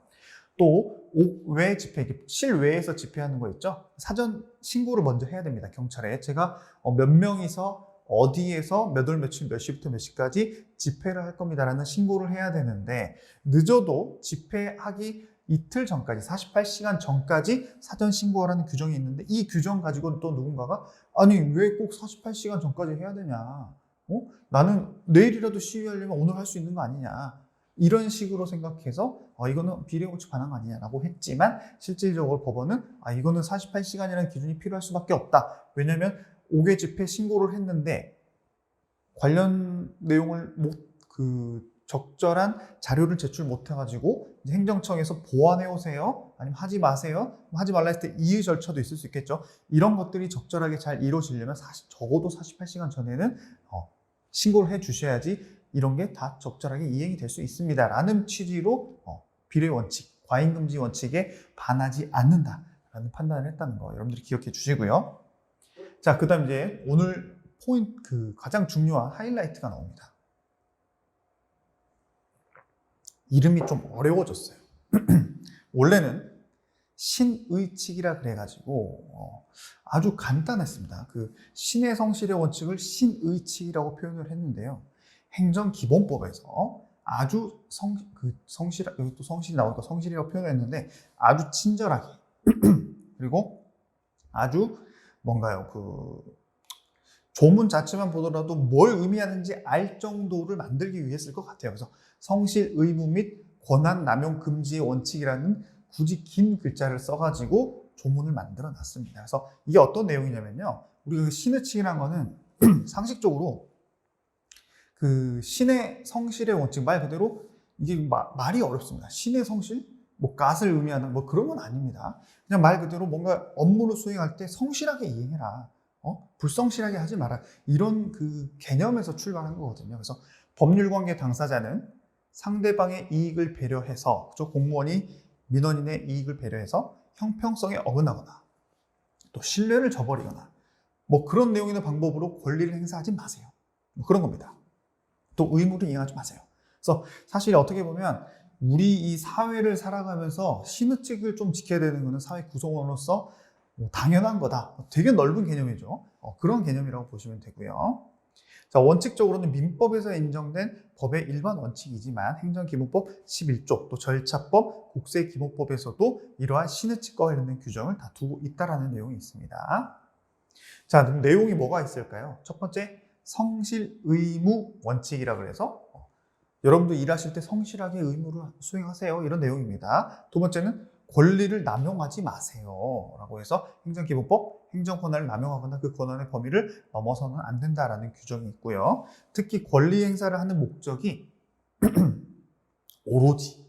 또 외 집회, 실외에서 집회하는 거 있죠? 사전 신고를 먼저 해야 됩니다. 경찰에. 제가 몇 명이서 어디에서 몇 월 며칠 몇 시부터 몇 시까지 집회를 할 겁니다라는 신고를 해야 되는데 늦어도 집회하기 이틀 전까지 48시간 전까지 사전 신고하라는 규정이 있는데 이 규정 가지고 또 누군가가 아니 왜 꼭 48시간 전까지 해야 되냐 나는 내일이라도 시위하려면 오늘 할 수 있는 거 아니냐 이런 식으로 생각해서 이거는 비례 원칙 반한 거 아니냐라고 했지만 실질적으로 법원은 이거는 48시간이라는 기준이 필요할 수밖에 없다. 왜냐하면 5개 집회 신고를 했는데 관련 내용을 적절한 자료를 제출 못해가지고 행정청에서 보완해 오세요. 아니면 하지 마세요. 하지 말라 했을 때 이의 절차도 있을 수 있겠죠. 이런 것들이 적절하게 잘 이루어지려면 적어도 48시간 전에는 신고를 해 주셔야지 이런 게 다 적절하게 이행이 될 수 있습니다. 라는 취지로 비례 원칙, 과잉금지 원칙에 반하지 않는다라는 판단을 했다는 거 여러분들이 기억해 주시고요. 자, 그 다음 이제 오늘 포인트, 가장 중요한 하이라이트가 나옵니다. 이름이 좀 어려워졌어요. 원래는 신의칙이라 그래가지고 아주 간단했습니다. 그 신의 성실의 원칙을 신의칙이라고 표현을 했는데요. 행정기본법에서 아주 성실, 여기 또 성실이 나오니까 성실이라고 표현했는데 아주 친절하게 그리고 아주 뭔가요, 조문 자체만 보더라도 뭘 의미하는지 알 정도를 만들기 위해 쓸 것 같아요. 그래서 성실 의무 및 권한 남용 금지의 원칙이라는 굳이 긴 글자를 써가지고 조문을 만들어 놨습니다. 그래서 이게 어떤 내용이냐면요. 우리가 신의칙이라는 거는 상식적으로 그 신의 성실의 원칙, 말 그대로 이게 말이 어렵습니다. 신의 성실? 뭐 갓을 의미하는 뭐 그런 건 아닙니다. 그냥 말 그대로 뭔가 업무를 수행할 때 성실하게 이행해라. 불성실하게 하지 마라. 이런 그 개념에서 출발한 거거든요. 그래서 법률관계 당사자는 상대방의 이익을 배려해서, 그죠? 공무원이 민원인의 이익을 배려해서 형평성에 어긋나거나 또 신뢰를 저버리거나 뭐 그런 내용이나 방법으로 권리를 행사하지 마세요. 뭐 그런 겁니다. 또 의무를 이행하지 마세요. 그래서 사실 어떻게 보면 우리 이 사회를 살아가면서 신의칙을 좀 지켜야 되는 것은 사회 구성원으로서 당연한 거다. 되게 넓은 개념이죠. 그런 개념이라고 보시면 되고요. 자, 원칙적으로는 민법에서 인정된 법의 일반 원칙이지만 행정기본법 11조, 또 절차법, 국세기본법에서도 이러한 신의칙과 관련된 규정을 다 두고 있다라는 내용이 있습니다. 자, 그럼 내용이 뭐가 있을까요? 첫 번째, 성실 의무 원칙이라고 해서 여러분도 일하실 때 성실하게 의무를 수행하세요. 이런 내용입니다. 두 번째는 권리를 남용하지 마세요. 라고 해서 행정기본법, 행정권한을 남용하거나 그 권한의 범위를 넘어서는 안 된다라는 규정이 있고요. 특히 권리 행사를 하는 목적이 오로지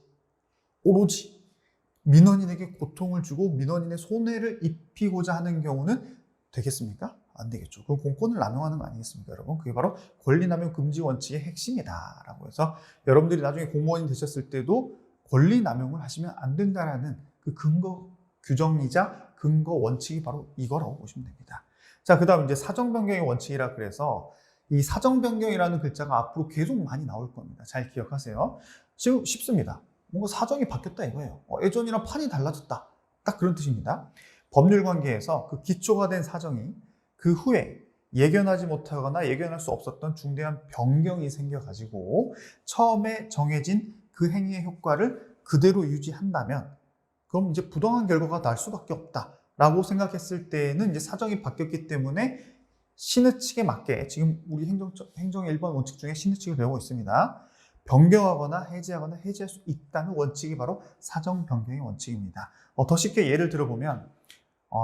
민원인에게 고통을 주고 민원인의 손해를 입히고자 하는 경우는 되겠습니까? 안 되겠죠. 그럼 공권을 남용하는 거 아니겠습니까, 여러분? 그게 바로 권리남용 금지 원칙의 핵심이다라고 해서 여러분들이 나중에 공무원이 되셨을 때도 권리남용을 하시면 안 된다라는 그 근거 규정이자 근거 원칙이 바로 이거라고 보시면 됩니다. 자, 그다음 이제 사정변경의 원칙이라 그래서 이 사정변경이라는 글자가 앞으로 계속 많이 나올 겁니다. 잘 기억하세요. 지금 쉽습니다. 뭔가 사정이 바뀌었다 이거예요. 예전이랑 판이 달라졌다. 딱 그런 뜻입니다. 법률 관계에서 그 기초가 된 사정이 그 후에 예견하지 못하거나 예견할 수 없었던 중대한 변경이 생겨가지고 처음에 정해진 그 행위의 효과를 그대로 유지한다면 그럼 이제 부당한 결과가 날 수밖에 없다라고 생각했을 때는 이제 사정이 바뀌었기 때문에 신의칙에 맞게 지금 우리 행정의 일반 원칙 중에 신의칙을 배우고 있습니다. 변경하거나 해제하거나 해제할 수 있다는 원칙이 바로 사정 변경의 원칙입니다. 더 쉽게 예를 들어보면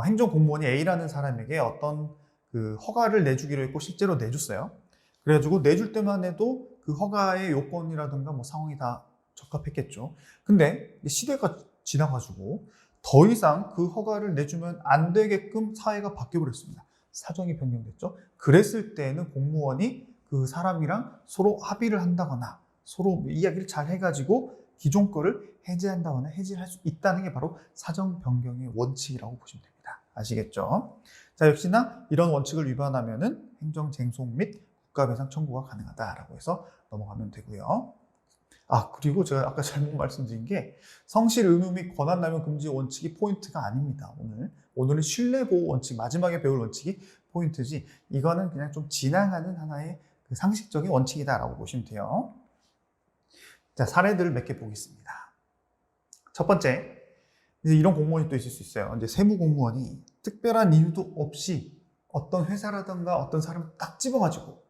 행정공무원이 A라는 사람에게 어떤 그 허가를 내주기로 했고 실제로 내줬어요. 그래가지고 내줄 때만 해도 그 허가의 요건이라든가 뭐 상황이 다 적합했겠죠. 근데 시대가 지나가지고 더 이상 그 허가를 내주면 안 되게끔 사회가 바뀌어버렸습니다. 사정이 변경됐죠. 그랬을 때는 공무원이 그 사람이랑 서로 합의를 한다거나 서로 이야기를 잘 해가지고 기존 거를 해제한다거나 해지를 할 수 있다는 게 바로 사정 변경의 원칙이라고 보시면 됩니다. 아시겠죠? 자, 역시나 이런 원칙을 위반하면은 행정쟁송 및 국가배상 청구가 가능하다라고 해서 넘어가면 되고요. 그리고 제가 아까 잘못 말씀드린 게 성실 의무 및 권한남용 금지 원칙이 포인트가 아닙니다. 오늘은 신뢰보호 원칙, 마지막에 배울 원칙이 포인트지 이거는 그냥 좀 지나가는 하나의 그 상식적인 원칙이다라고 보시면 돼요. 자, 사례들을 몇 개 보겠습니다. 첫 번째, 이제 이런 공무원이 또 있을 수 있어요. 이제 세무공무원이 특별한 이유도 없이 어떤 회사라든가 어떤 사람을 딱 집어가지고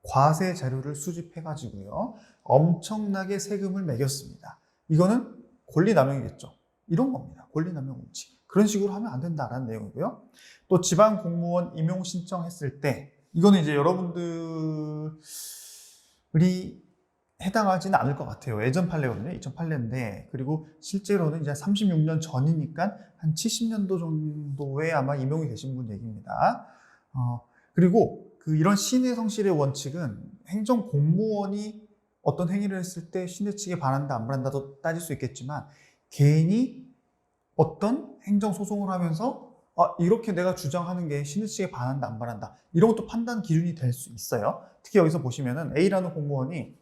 과세 자료를 수집해가지고요. 엄청나게 세금을 매겼습니다. 이거는 권리남용이겠죠. 이런 겁니다. 권리남용 원칙. 그런 식으로 하면 안 된다라는 내용이고요. 또 지방 공무원 임용 신청했을 때 이거는 이제 여러분들이 해당하지는 않을 것 같아요. 예전 판례거든요. 2008년인데 그리고 실제로는 이제 36년 전이니까 한 70년도 정도에 아마 임용이 되신 분 얘기입니다. 그리고 이런 신의 성실의 원칙은 행정 공무원이 어떤 행위를 했을 때 신의칙에 반한다 안 반한다도 따질 수 있겠지만 개인이 어떤 행정 소송을 하면서 이렇게 내가 주장하는 게 신의칙에 반한다 안 반한다 이런 것도 판단 기준이 될 수 있어요. 특히 여기서 보시면은 A라는 공무원이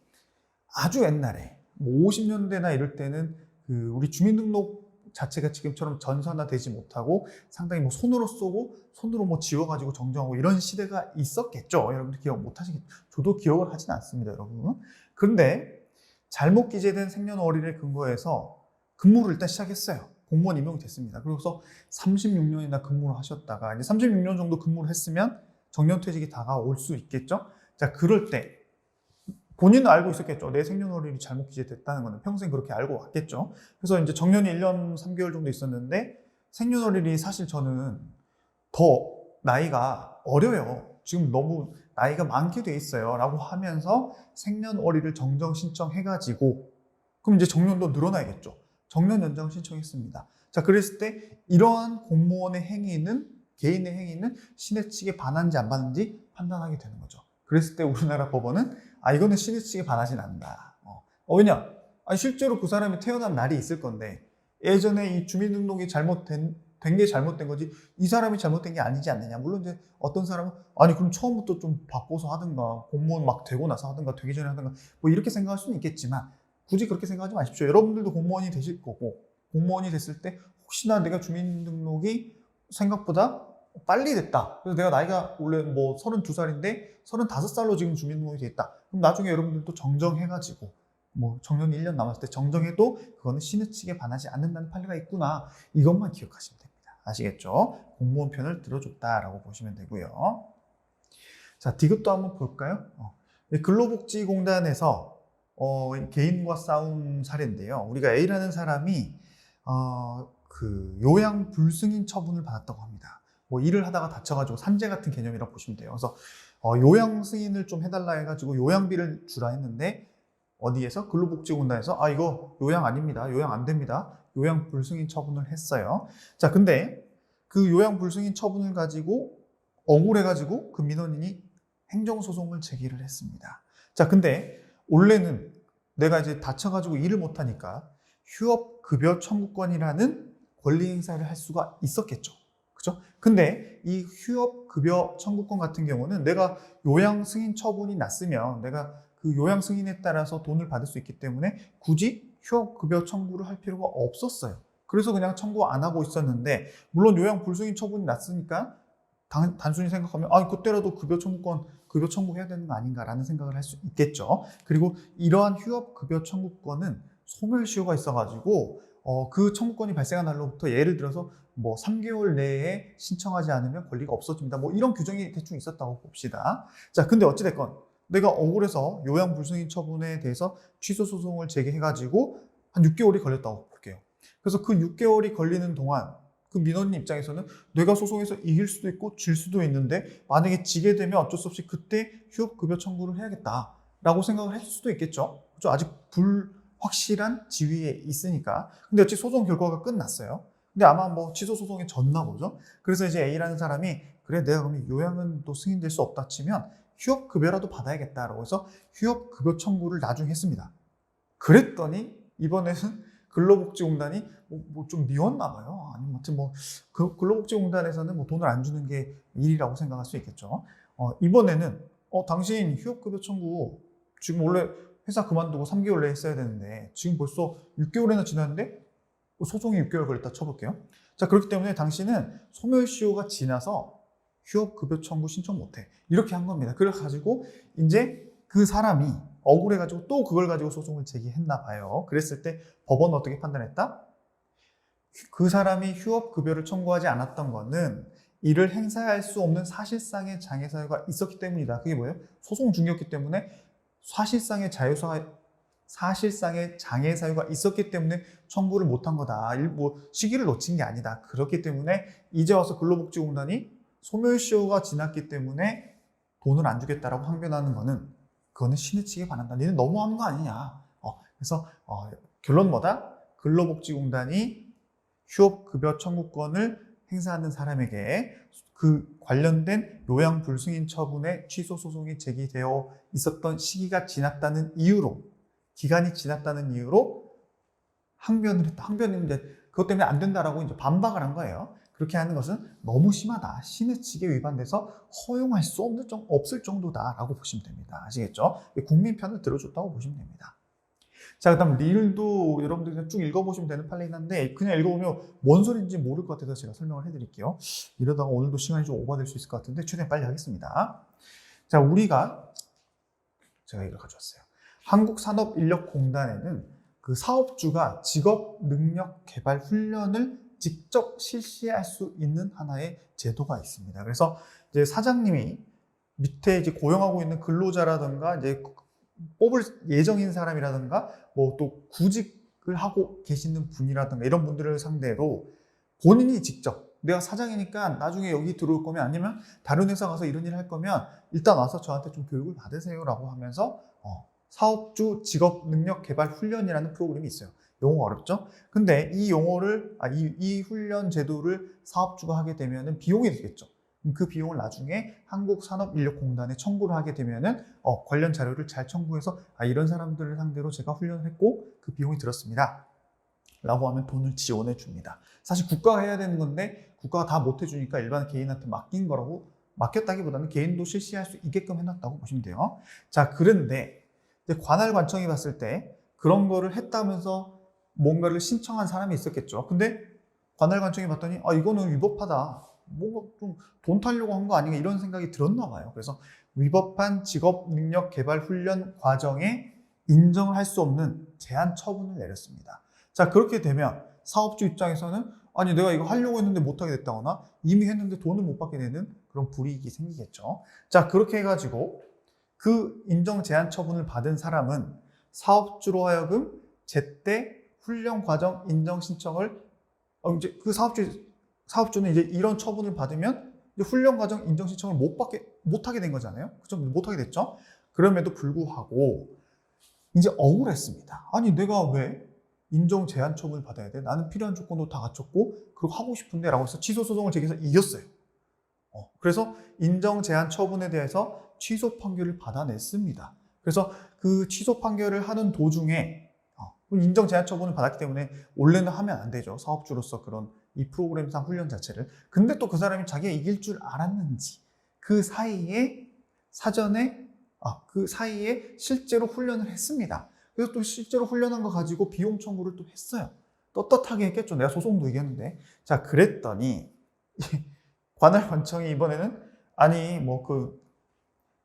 아주 옛날에 뭐 50년대나 이럴 때는 우리 주민등록 자체가 지금처럼 전산화되지 못하고 상당히 뭐 손으로 쏘고 손으로 뭐 지워가지고 정정하고 이런 시대가 있었겠죠. 여러분들 기억 못 하시겠죠. 저도 기억을 하진 않습니다, 여러분. 그런데 잘못 기재된 생년월일에 근거해서 근무를 일단 시작했어요. 공무원 임용이 됐습니다. 그래서 36년이나 근무를 하셨다가 이제 36년 정도 근무를 했으면 정년퇴직이 다가올 수 있겠죠. 자, 그럴 때 본인은 알고 있었겠죠. 내 생년월일이 잘못 기재됐다는 거는 평생 그렇게 알고 왔겠죠. 그래서 이제 정년이 1년 3개월 정도 있었는데 생년월일이 사실 저는 더 나이가 어려요. 지금 너무 나이가 많게 돼 있어요. 라고 하면서 생년월일을 정정 신청해가지고 그럼 이제 정년도 늘어나야겠죠. 정년 연장 신청했습니다. 자, 그랬을 때 이러한 공무원의 행위는 개인의 행위는 신의 측에 반하는지 안 반하는지 판단하게 되는 거죠. 그랬을 때 우리나라 법원은 이거는 신의 측에 반하진 않는다. 왜냐? 실제로 그 사람이 태어난 날이 있을 건데 예전에 이 주민등록이 잘못된 게 잘못된 거지 이 사람이 잘못된 게 아니지 않느냐. 물론 이제 어떤 사람은 그럼 처음부터 좀 바꿔서 하든가 공무원 막 되고 나서 하든가 되기 전에 하든가 뭐 이렇게 생각할 수는 있겠지만 굳이 그렇게 생각하지 마십시오. 여러분들도 공무원이 되실 거고 공무원이 됐을 때 혹시나 내가 주민등록이 생각보다 빨리 됐다. 그래서 내가 나이가 원래 뭐 32살인데 35살로 지금 주민등록이 돼 있다. 그럼 나중에 여러분들도 정정해가지고 뭐 정년이 1년 남았을 때 정정해도 그거는 신의 측에 반하지 않는다는 판례가 있구나. 이것만 기억하시면 됩니다. 아시겠죠? 공무원 편을 들어줬다라고 보시면 되고요. 자, 디귿도 한번 볼까요? 근로복지공단에서 개인과 싸운 사례인데요. 우리가 A라는 사람이 그 요양 불승인 처분을 받았다고 합니다. 뭐 일을 하다가 다쳐가지고 산재 같은 개념이라고 보시면 돼요. 그래서 요양 승인을 좀 해달라 해가지고 요양비를 주라 했는데 어디에서? 근로복지공단에서 이거 요양 아닙니다. 요양 안 됩니다. 요양 불승인 처분을 했어요. 자, 근데 그 요양 불승인 처분을 가지고 억울해가지고 그 민원인이 행정소송을 제기를 했습니다. 자, 근데 원래는 내가 이제 다쳐가지고 일을 못하니까 휴업급여 청구권이라는 권리 행사를 할 수가 있었겠죠. 그죠? 근데 이 휴업급여 청구권 같은 경우는 내가 요양 승인 처분이 났으면 내가 그 요양 승인에 따라서 돈을 받을 수 있기 때문에 굳이 휴업급여 청구를 할 필요가 없었어요. 그래서 그냥 청구 안 하고 있었는데 물론 요양 불승인 처분이 났으니까 단순히 생각하면 그때라도 급여 청구해야 되는 거 아닌가라는 생각을 할 수 있겠죠. 그리고 이러한 휴업급여 청구권은 소멸시효가 있어가지고 그 청구권이 발생한 날로부터 예를 들어서 뭐 3개월 내에 신청하지 않으면 권리가 없어집니다. 뭐 이런 규정이 대충 있었다고 봅시다. 자, 근데 어찌됐건 내가 억울해서 요양 불승인 처분에 대해서 취소 소송을 제기해가지고 한 6개월이 걸렸다고 볼게요. 그래서 그 6개월이 걸리는 동안 그 민원인 입장에서는 내가 소송해서 이길 수도 있고 질 수도 있는데 만약에 지게 되면 어쩔 수 없이 그때 휴업급여 청구를 해야겠다라고 생각을 했을 수도 있겠죠. 그렇죠? 아직 불확실한 지위에 있으니까. 근데 어찌 소송 결과가 끝났어요. 근데 아마 뭐 취소 소송에 졌나 보죠. 그래서 이제 A라는 사람이 그래 내가 그러면 요양은 또 승인될 수 없다 치면 휴업급여라도 받아야겠다라고 해서 휴업급여 청구를 나중에 했습니다. 그랬더니 이번에는 근로복지공단이 뭐 좀 미웠나 봐요. 아니면 아무튼 뭐 근로복지공단에서는 뭐 돈을 안 주는 게 일이라고 생각할 수 있겠죠. 이번에는 당신 휴업급여 청구 지금 원래 회사 그만두고 3개월 내에 했어야 되는데 지금 벌써 6개월이나 지났는데 소송이 6개월 걸렸다 쳐볼게요. 자, 그렇기 때문에 당신은 소멸시효가 지나서 휴업급여 청구 신청 못해. 이렇게 한 겁니다. 그래가지고 이제 그 사람이 억울해가지고 또 그걸 가지고 소송을 제기했나 봐요. 그랬을 때 법원은 어떻게 판단했다? 그 사람이 휴업급여를 청구하지 않았던 거는 이를 행사할 수 없는 사실상의 장애 사유가 있었기 때문이다. 그게 뭐예요? 소송 중이었기 때문에 사실상의 장애 사유가 있었기 때문에 청구를 못한 거다. 뭐 시기를 놓친 게 아니다. 그렇기 때문에 이제 와서 근로복지공단이 소멸시효가 지났기 때문에 돈을 안 주겠다라고 항변하는 거는 그거는 신의 측에 반한다. 니는 너무한 거 아니냐. 그래서 결론 뭐다? 근로복지공단이 휴업급여 청구권을 행사하는 사람에게 그 관련된 요양 불승인 처분의 취소 소송이 제기되어 있었던 시기가 지났다는 이유로 기간이 지났다는 이유로 항변을 했다. 항변은 이제 그것 때문에 안 된다라고 이제 반박을 한 거예요. 그렇게 하는 것은 너무 심하다. 신의 측에 위반돼서 허용할 수 없을 정도다라고 보시면 됩니다. 아시겠죠? 국민 편을 들어줬다고 보시면 됩니다. 자, 그다음 릴도 여러분들 그냥 쭉 읽어보시면 되는 판례긴 한데 그냥 읽어보면 뭔 소리인지 모를 것 같아서 제가 설명을 해드릴게요. 이러다가 오늘도 시간이 좀 오버될 수 있을 것 같은데 최대한 빨리 하겠습니다. 자, 제가 이걸 가져왔어요. 한국산업인력공단에는 그 사업주가 직업 능력 개발 훈련을 직접 실시할 수 있는 하나의 제도가 있습니다. 그래서 이제 사장님이 밑에 이제 고용하고 있는 근로자라든가 이제 뽑을 예정인 사람이라든가 뭐 또 구직을 하고 계시는 분이라든가 이런 분들을 상대로 본인이 직접 내가 사장이니까 나중에 여기 들어올 거면 아니면 다른 회사 가서 이런 일을 할 거면 일단 와서 저한테 좀 교육을 받으세요 라고 하면서 사업주 직업 능력 개발 훈련이라는 프로그램이 있어요. 용어가 어렵죠? 근데 이 용어를, 이 훈련 제도를 사업주가 하게 되면은 비용이 되겠죠. 그 비용을 나중에 한국산업인력공단에 청구를 하게 되면은 관련 자료를 잘 첨부해서 이런 사람들을 상대로 제가 훈련을 했고 그 비용이 들었습니다. 라고 하면 돈을 지원해 줍니다. 사실 국가가 해야 되는 건데 국가가 다 못 해주니까 일반 개인한테 맡긴 거라고 맡겼다기보다는 개인도 실시할 수 있게끔 해놨다고 보시면 돼요. 자, 그런데 이제 관할관청이 봤을 때 그런 거를 했다면서 뭔가를 신청한 사람이 있었겠죠. 근데 관할관청이 봤더니 이거는 위법하다. 뭔가 좀 돈 타려고 한 거 아닌가 이런 생각이 들었나 봐요. 그래서 위법한 직업 능력 개발 훈련 과정에 인정할 수 없는 제한 처분을 내렸습니다. 자, 그렇게 되면 사업주 입장에서는 아니 내가 이거 하려고 했는데 못하게 됐다거나 이미 했는데 돈을 못 받게 되는 그런 불이익이 생기겠죠. 자, 그렇게 해가지고 그 인정 제한 처분을 받은 사람은 사업주로 하여금 제때 훈련 과정 인정 신청을 이제 그 사업주는 이제 이런 처분을 받으면 이제 훈련 과정 인정 신청을 못 하게 된 거잖아요. 그죠? 못 하게 됐죠. 그럼에도 불구하고 이제 억울했습니다. 아니 내가 왜 인정 제한 처분을 받아야 돼? 나는 필요한 조건도 다 갖췄고 그거 하고 싶은데 라고 해서 취소 소송을 제기해서 이겼어요. 그래서 인정 제한 처분에 대해서 취소 판결을 받아냈습니다. 그래서 그 취소 판결을 하는 도중에 인정 제한 처분을 받았기 때문에 원래는 하면 안 되죠. 사업주로서 그런 이 프로그램상 훈련 자체를. 근데 또 그 사람이 자기가 이길 줄 알았는지 그 사이에 실제로 훈련을 했습니다. 그래서 또 실제로 훈련한 거 가지고 비용 청구를 또 했어요. 떳떳하게 했겠죠. 내가 소송도 이겼는데. 자, 그랬더니 관할관청이 이번에는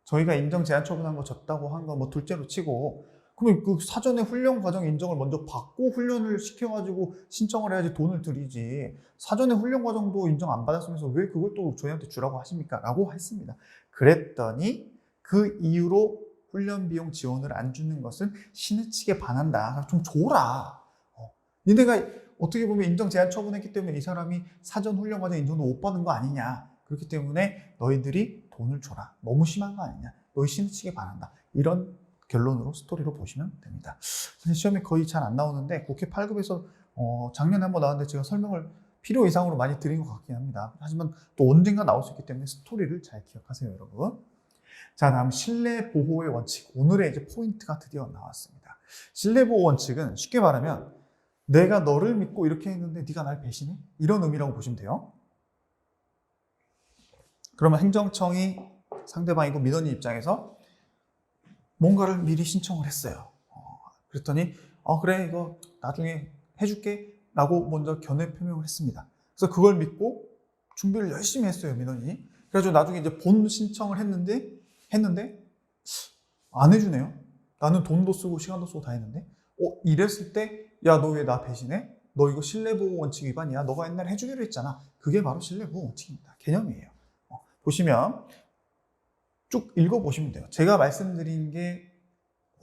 저희가 인정 제한 처분한 거 졌다고 한 거 둘째로 치고 그러면 그 사전에 훈련 과정 인정을 먼저 받고 훈련을 시켜가지고 신청을 해야지 돈을 드리지 사전에 훈련 과정도 인정 안 받았으면서 왜 그걸 또 저희한테 주라고 하십니까? 라고 했습니다. 그랬더니 그 이후로 훈련 비용 지원을 안 주는 것은 신의치게 반한다. 좀 줘라. 니네가 어떻게 보면 인정 제한 처분했기 때문에 이 사람이 사전 훈련 과정 인정도 못 받은 거 아니냐. 그렇기 때문에 너희들이 돈을 줘라. 너무 심한 거 아니냐. 너희 신의치게 반한다. 이런 결론으로 스토리로 보시면 됩니다. 사실 시험에 거의 잘 안 나오는데 국회 8급에서 작년에 한번 나왔는데 제가 설명을 필요 이상으로 많이 드린 것 같긴 합니다. 하지만 또 언젠가 나올 수 있기 때문에 스토리를 잘 기억하세요, 여러분. 자, 다음 신뢰 보호의 원칙. 오늘의 이제 포인트가 드디어 나왔습니다. 신뢰 보호 원칙은 쉽게 말하면 내가 너를 믿고 이렇게 했는데 네가 날 배신해? 이런 의미라고 보시면 돼요. 그러면 행정청이 상대방이고 민원인 입장에서 뭔가를 미리 신청을 했어요. 그랬더니 그래 이거 나중에 해줄게 라고 먼저 견해 표명을 했습니다. 그래서 그걸 믿고 준비를 열심히 했어요, 민원인이. 그래가지고 나중에 이제 본 신청을 했는데 안 해주네요. 나는 돈도 쓰고 시간도 쓰고 다 했는데 이랬을 때 야, 너 왜 나 배신해? 너 이거 신뢰보호 원칙 위반이야. 너가 옛날에 해주기로 했잖아. 그게 바로 신뢰보호 원칙입니다. 개념이에요. 보시면 쭉 읽어보시면 돼요. 제가 말씀드린 게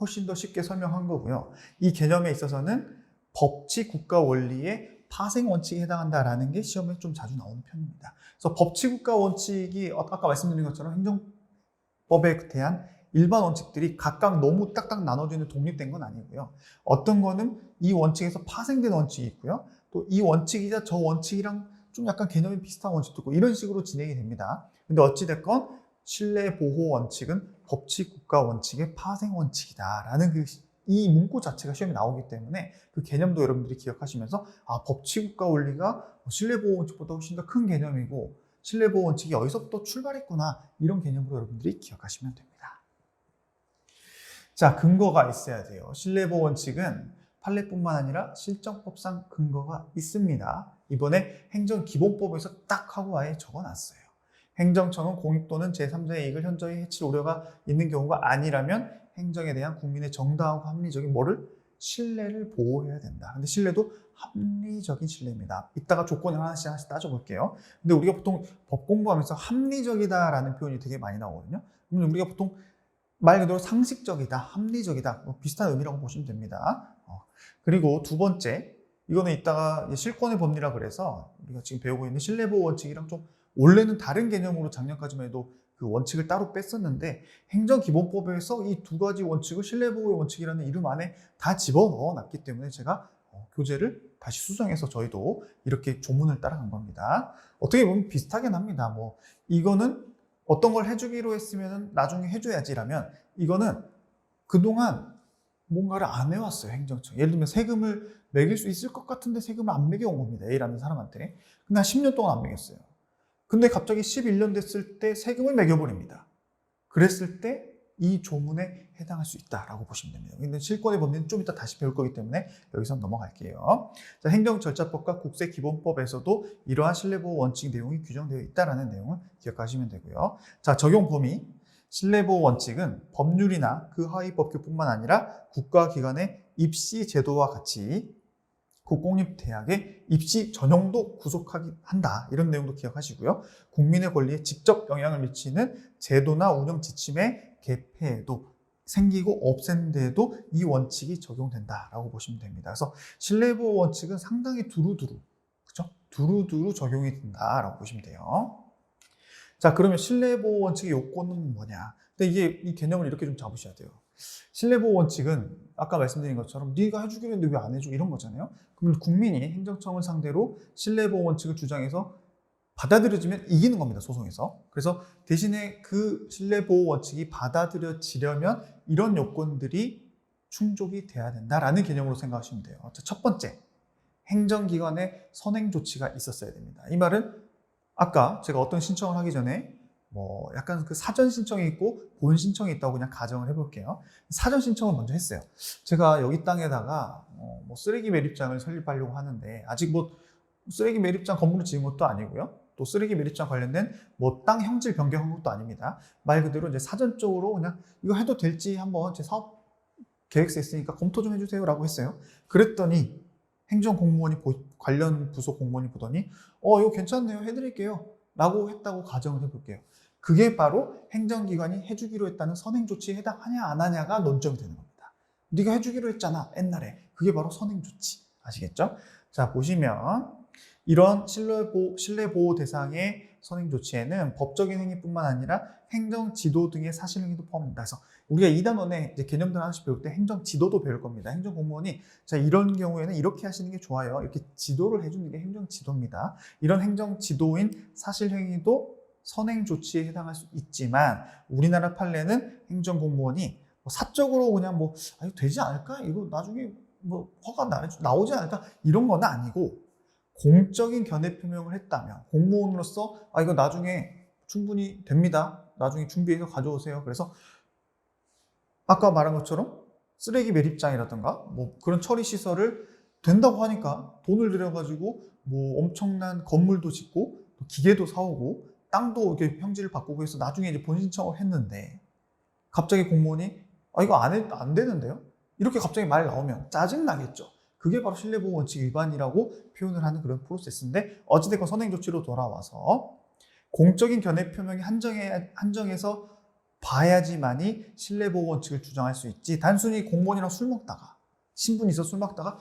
훨씬 더 쉽게 설명한 거고요. 이 개념에 있어서는 법치 국가 원리의 파생 원칙에 해당한다라는 게 시험에 좀 자주 나오는 편입니다. 그래서 법치 국가 원칙이 아까 말씀드린 것처럼 행정법에 대한 일반 원칙들이 각각 너무 딱딱 나눠지는 독립된 건 아니고요. 어떤 거는 이 원칙에서 파생된 원칙이 있고요. 또 이 원칙이자 저 원칙이랑 좀 약간 개념이 비슷한 원칙도 있고 이런 식으로 진행이 됩니다. 근데 어찌됐건 신뢰 보호 원칙은 법치 국가 원칙의 파생 원칙이다라는 이 문구 자체가 시험에 나오기 때문에 그 개념도 여러분들이 기억하시면서 법치 국가 원리가 신뢰 보호 원칙보다 훨씬 더 큰 개념이고 신뢰 보호 원칙이 여기서부터 출발했구나 이런 개념으로 여러분들이 기억하시면 됩니다. 자, 근거가 있어야 돼요. 신뢰보호 원칙은 판례뿐만 아니라 실정법상 근거가 있습니다. 이번에 행정기본법에서 딱 하고 아예 적어놨어요. 행정청은 공익 또는 제3자의 이익을 현저히 해칠 우려가 있는 경우가 아니라면 행정에 대한 국민의 정당하고 합리적인 뭐를? 신뢰를 보호해야 된다. 근데 신뢰도 합리적인 신뢰입니다. 이따가 조건을 하나씩 따져볼게요. 근데 우리가 보통 법 공부하면서 합리적이다라는 표현이 되게 많이 나오거든요. 그러면 우리가 보통 말 그대로 상식적이다, 합리적이다, 뭐 비슷한 의미라고 보시면 됩니다. 그리고 두 번째, 이거는 이따가 실권의 법리라 그래서 우리가 지금 배우고 있는 신뢰보호 원칙이랑 좀 원래는 다른 개념으로 작년까지만 해도 그 원칙을 따로 뺐었는데 행정기본법에서 이 두 가지 원칙을 신뢰보호의 원칙이라는 이름 안에 다 집어넣어 놨기 때문에 제가 교재를 다시 수정해서 저희도 이렇게 조문을 따라간 겁니다. 어떻게 보면 비슷하긴 합니다. 뭐 이거는 어떤 걸 해주기로 했으면 나중에 해줘야지라면 이거는 그동안 뭔가를 안 해왔어요, 행정청. 예를 들면 세금을 매길 수 있을 것 같은데 세금을 안 매겨온 겁니다, A라는 사람한테. 근데 한 10년 동안 안 매겼어요. 근데 갑자기 11년 됐을 때 세금을 매겨버립니다. 그랬을 때 이 조문에 해당할 수 있다라고 보시면 됩니다. 근데 실권의 법리는 좀 이따 다시 배울 거기 때문에 여기서 넘어갈게요. 자, 행정절차법과 국세기본법에서도 이러한 신뢰보호 원칙 내용이 규정되어 있다는 내용을 기억하시면 되고요. 자, 적용 범위. 신뢰보호 원칙은 법률이나 그 하위 법규뿐만 아니라 국가기관의 입시 제도와 같이 국공립대학의 입시 전형도 구속하기 한다. 이런 내용도 기억하시고요. 국민의 권리에 직접 영향을 미치는 제도나 운영 지침의 개폐에도 생기고 없앤 데에도 이 원칙이 적용된다라고 보시면 됩니다. 그래서 신뢰보호 원칙은 상당히 두루두루, 그렇죠? 두루두루 적용이 된다라고 보시면 돼요. 자, 그러면 신뢰보호 원칙의 요건은 뭐냐? 근데 이게 이 개념을 이렇게 좀 잡으셔야 돼요. 신뢰보호 원칙은 아까 말씀드린 것처럼 네가 해주기로 했는데 왜 안 해줘? 이런 거잖아요. 그럼 국민이 행정청을 상대로 신뢰보호 원칙을 주장해서 받아들여지면 이기는 겁니다, 소송에서. 그래서 대신에 그 신뢰보호 원칙이 받아들여지려면 이런 요건들이 충족이 돼야 된다라는 개념으로 생각하시면 돼요. 첫 번째, 행정기관의 선행 조치가 있었어야 됩니다. 이 말은 아까 제가 어떤 신청을 하기 전에 뭐 약간 그 사전 신청이 있고 본 신청이 있다고 그냥 가정을 해볼게요. 사전 신청을 먼저 했어요. 제가 여기 땅에다가 뭐 쓰레기 매립장을 설립하려고 하는데 아직 뭐 쓰레기 매립장 건물을 지은 것도 아니고요. 또 쓰레기 매립장 관련된 뭐 땅 형질 변경한 것도 아닙니다. 말 그대로 이제 사전적으로 그냥 이거 해도 될지 한번 제 사업 계획서에 있으니까 검토 좀 해주세요라고 했어요. 그랬더니 행정공무원이 관련 부서 공무원이 보더니 이거 괜찮네요, 해드릴게요 라고 했다고 가정을 해볼게요. 그게 바로 행정기관이 해주기로 했다는 선행조치에 해당하냐 안 하냐가 논점이 되는 겁니다. 네가 해주기로 했잖아 옛날에. 그게 바로 선행조치. 아시겠죠? 자, 보시면 이런 신뢰보호 대상의 선행조치에는 법적인 행위뿐만 아니라 행정지도 등의 사실행위도 포함된다. 그래서 우리가 2단원에 이제 개념들 하나씩 배울 때 행정지도도 배울 겁니다. 행정공무원이 자, 이런 경우에는 이렇게 하시는 게 좋아요. 이렇게 지도를 해주는 게 행정지도입니다. 이런 행정지도인 사실행위도 선행조치에 해당할 수 있지만 우리나라 판례는 행정공무원이 사적으로 그냥 뭐 이거 되지 않을까? 이거 나중에 뭐 허가 나오지 않을까? 이런 건 아니고 공적인 견해 표명을 했다면 공무원으로서 이거 나중에 충분히 됩니다. 나중에 준비해서 가져오세요. 그래서 아까 말한 것처럼 쓰레기 매립장이라든가 뭐 그런 처리 시설을 된다고 하니까 돈을 들여가지고 뭐 엄청난 건물도 짓고 또 기계도 사오고 땅도 이렇게 형질을 바꾸고 해서 나중에 이제 본 신청을 했는데 갑자기 공무원이 이거 안 되는데요? 이렇게 갑자기 말 나오면 짜증나겠죠. 그게 바로 신뢰보호 원칙 위반이라고 표현을 하는 그런 프로세스인데 어찌됐건 선행조치로 돌아와서 공적인 견해 표명이 한정해서 봐야지만이 신뢰보호 원칙을 주장할 수 있지 단순히 공무원이랑 술 먹다가 신분이 있어 술 먹다가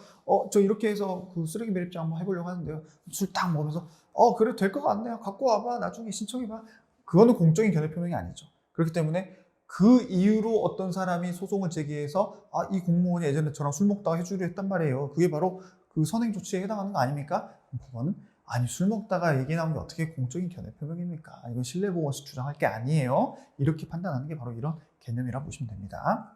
저 이렇게 해서 그 쓰레기 매립장 한번 해보려고 하는데요. 술 딱 먹으면서 그래 될 것 같네요. 갖고 와봐. 나중에 신청해봐. 그거는 공적인 견해 표명이 아니죠. 그렇기 때문에 그 이유로 어떤 사람이 소송을 제기해서 이 공무원이 예전에 저랑 술 먹다가 해주기로 했단 말이에요. 그게 바로 그 선행 조치에 해당하는 거 아닙니까? 법원은 아니 술 먹다가 얘기 나온 게 어떻게 공적인 견해 표명입니까? 이건 신뢰보호 원칙 주장할 게 아니에요. 이렇게 판단하는 게 바로 이런 개념이라 보시면 됩니다.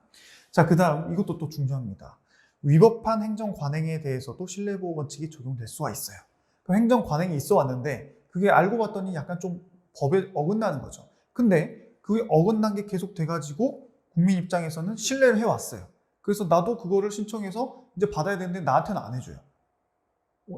자, 그 다음 이것도 또 중요합니다. 위법한 행정 관행에 대해서도 신뢰보호 원칙이 적용될 수가 있어요. 그 행정 관행이 있어 왔는데 그게 알고 봤더니 약간 좀 법에 어긋나는 거죠. 근데 그게 어긋난 게 계속 돼가지고 국민 입장에서는 신뢰를 해왔어요. 그래서 나도 그거를 신청해서 이제 받아야 되는데 나한테는 안 해줘요.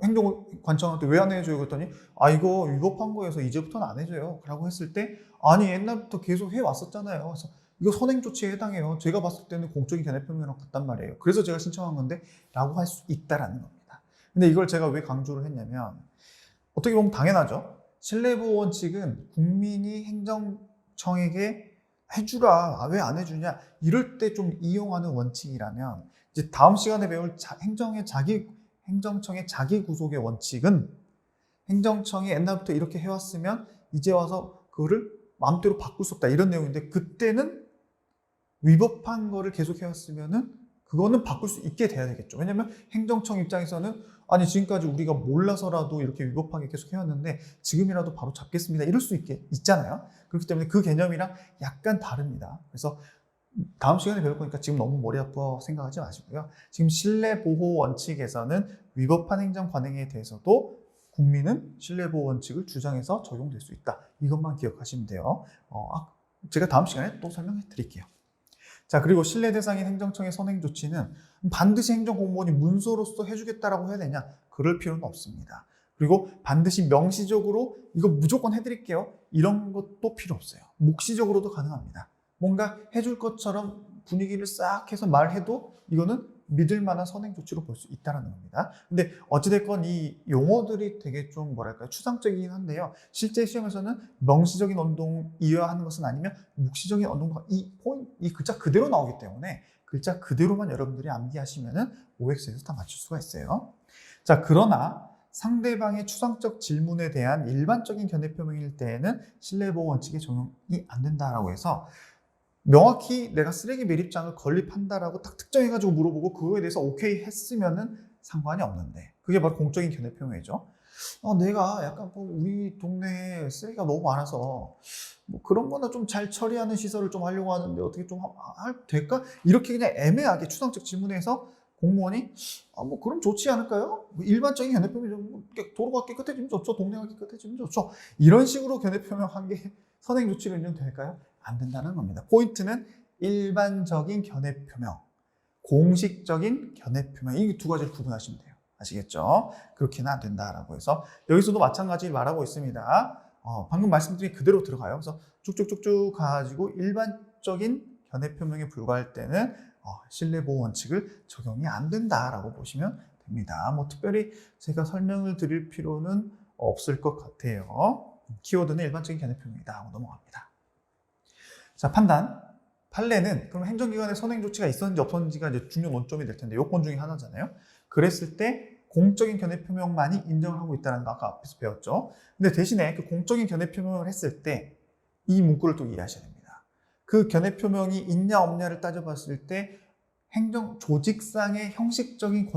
행정관청한테 왜 안 해줘요? 그랬더니 이거 위법한 거여서 이제부터는 안 해줘요 라고 했을 때 아니 옛날부터 계속 해왔었잖아요. 그래서 이거 선행조치에 해당해요. 제가 봤을 때는 공적인 견해표명이랑 같단 말이에요. 그래서 제가 신청한 건데 라고 할 수 있다라는 겁니다. 근데 이걸 제가 왜 강조를 했냐면 어떻게 보면 당연하죠. 신뢰보호 원칙은 국민이 행정청에게 해주라, 왜 안 해주냐 이럴 때 좀 이용하는 원칙이라면 이제 다음 시간에 배울 행정청의 자기 구속의 원칙은 행정청이 옛날부터 이렇게 해왔으면 이제 와서 그거를 마음대로 바꿀 수 없다 이런 내용인데 그때는 위법한 거를 계속 해왔으면은 그거는 바꿀 수 있게 돼야 되겠죠. 왜냐하면 행정청 입장에서는 아니 지금까지 우리가 몰라서라도 이렇게 위법하게 계속 해왔는데 지금이라도 바로 잡겠습니다 이럴 수 있잖아요. 그렇기 때문에 그 개념이랑 약간 다릅니다. 그래서 다음 시간에 배울 거니까 지금 너무 머리 아파 생각하지 마시고요. 지금 신뢰보호 원칙에서는 위법한 행정 관행에 대해서도 국민은 신뢰보호 원칙을 주장해서 적용될 수 있다. 이것만 기억하시면 돼요. 제가 다음 시간에 또 설명해 드릴게요. 자, 그리고 신뢰 대상인 행정청의 선행 조치는 반드시 행정공무원이 문서로서 해주겠다라고 해야 되냐? 그럴 필요는 없습니다. 그리고 반드시 명시적으로 이거 무조건 해드릴게요. 이런 것도 필요 없어요. 묵시적으로도 가능합니다. 뭔가 해줄 것처럼 분위기를 싹 해서 말해도 이거는 믿을 만한 선행 조치로 볼 수 있다는 겁니다. 근데 어찌됐건 이 용어들이 되게 좀 뭐랄까요? 추상적이긴 한데요. 실제 시험에서는 명시적인 언동이어야 하는 것은 아니면 묵시적인 언동과 이 글자 그대로 나오기 때문에 글자 그대로만 여러분들이 암기하시면은 OX에서 다 맞출 수가 있어요. 자, 그러나 상대방의 추상적 질문에 대한 일반적인 견해 표명일 때에는 신뢰보호 원칙에 적용이 안 된다라고 해서 명확히 내가 쓰레기 매립장을 건립한다라고 딱 특정해가지고 물어보고 그거에 대해서 오케이 했으면은 상관이 없는데 그게 바로 공적인 견해 표명이죠. 내가 약간 우리 동네에 쓰레기가 너무 많아서 뭐 그런 거나 좀 잘 처리하는 시설을 좀 하려고 하는데 어떻게 좀 될까? 이렇게 그냥 애매하게 추상적 질문에서 공무원이 뭐 그럼 좋지 않을까요? 뭐 일반적인 견해 표명이 도로가 깨끗해지면 좋죠. 동네가 깨끗해지면 좋죠. 이런 식으로 견해 표명한 게 선행 조치로 인정될까요? 안 된다는 겁니다. 포인트는 일반적인 견해 표명, 공식적인 견해 표명 이 두 가지를 구분하시면 돼요. 아시겠죠? 그렇게는 안 된다라고 해서 여기서도 마찬가지를 말하고 있습니다. 방금 말씀드린 그대로 들어가요. 그래서 쭉쭉쭉쭉 가지고 일반적인 견해 표명에 불과할 때는 신뢰보호 원칙을 적용이 안 된다라고 보시면 됩니다. 뭐 특별히 제가 설명을 드릴 필요는 없을 것 같아요. 키워드는 일반적인 견해 표명이다 하고 넘어갑니다. 자, 판례는 그럼 행정기관의 선행 조치가 있었는지 없었는지가 이제 중요 논점이 될 텐데 요건 중에 하나잖아요. 그랬을 때 공적인 견해 표명만이 인정을 하고 있다는 거 아까 앞에서 배웠죠. 근데 대신에 그 공적인 견해 표명을 했을 때 이 문구를 또 이해하셔야 됩니다. 그 견해 표명이 있냐 없냐를 따져봤을 때 행정 조직상의 형식적인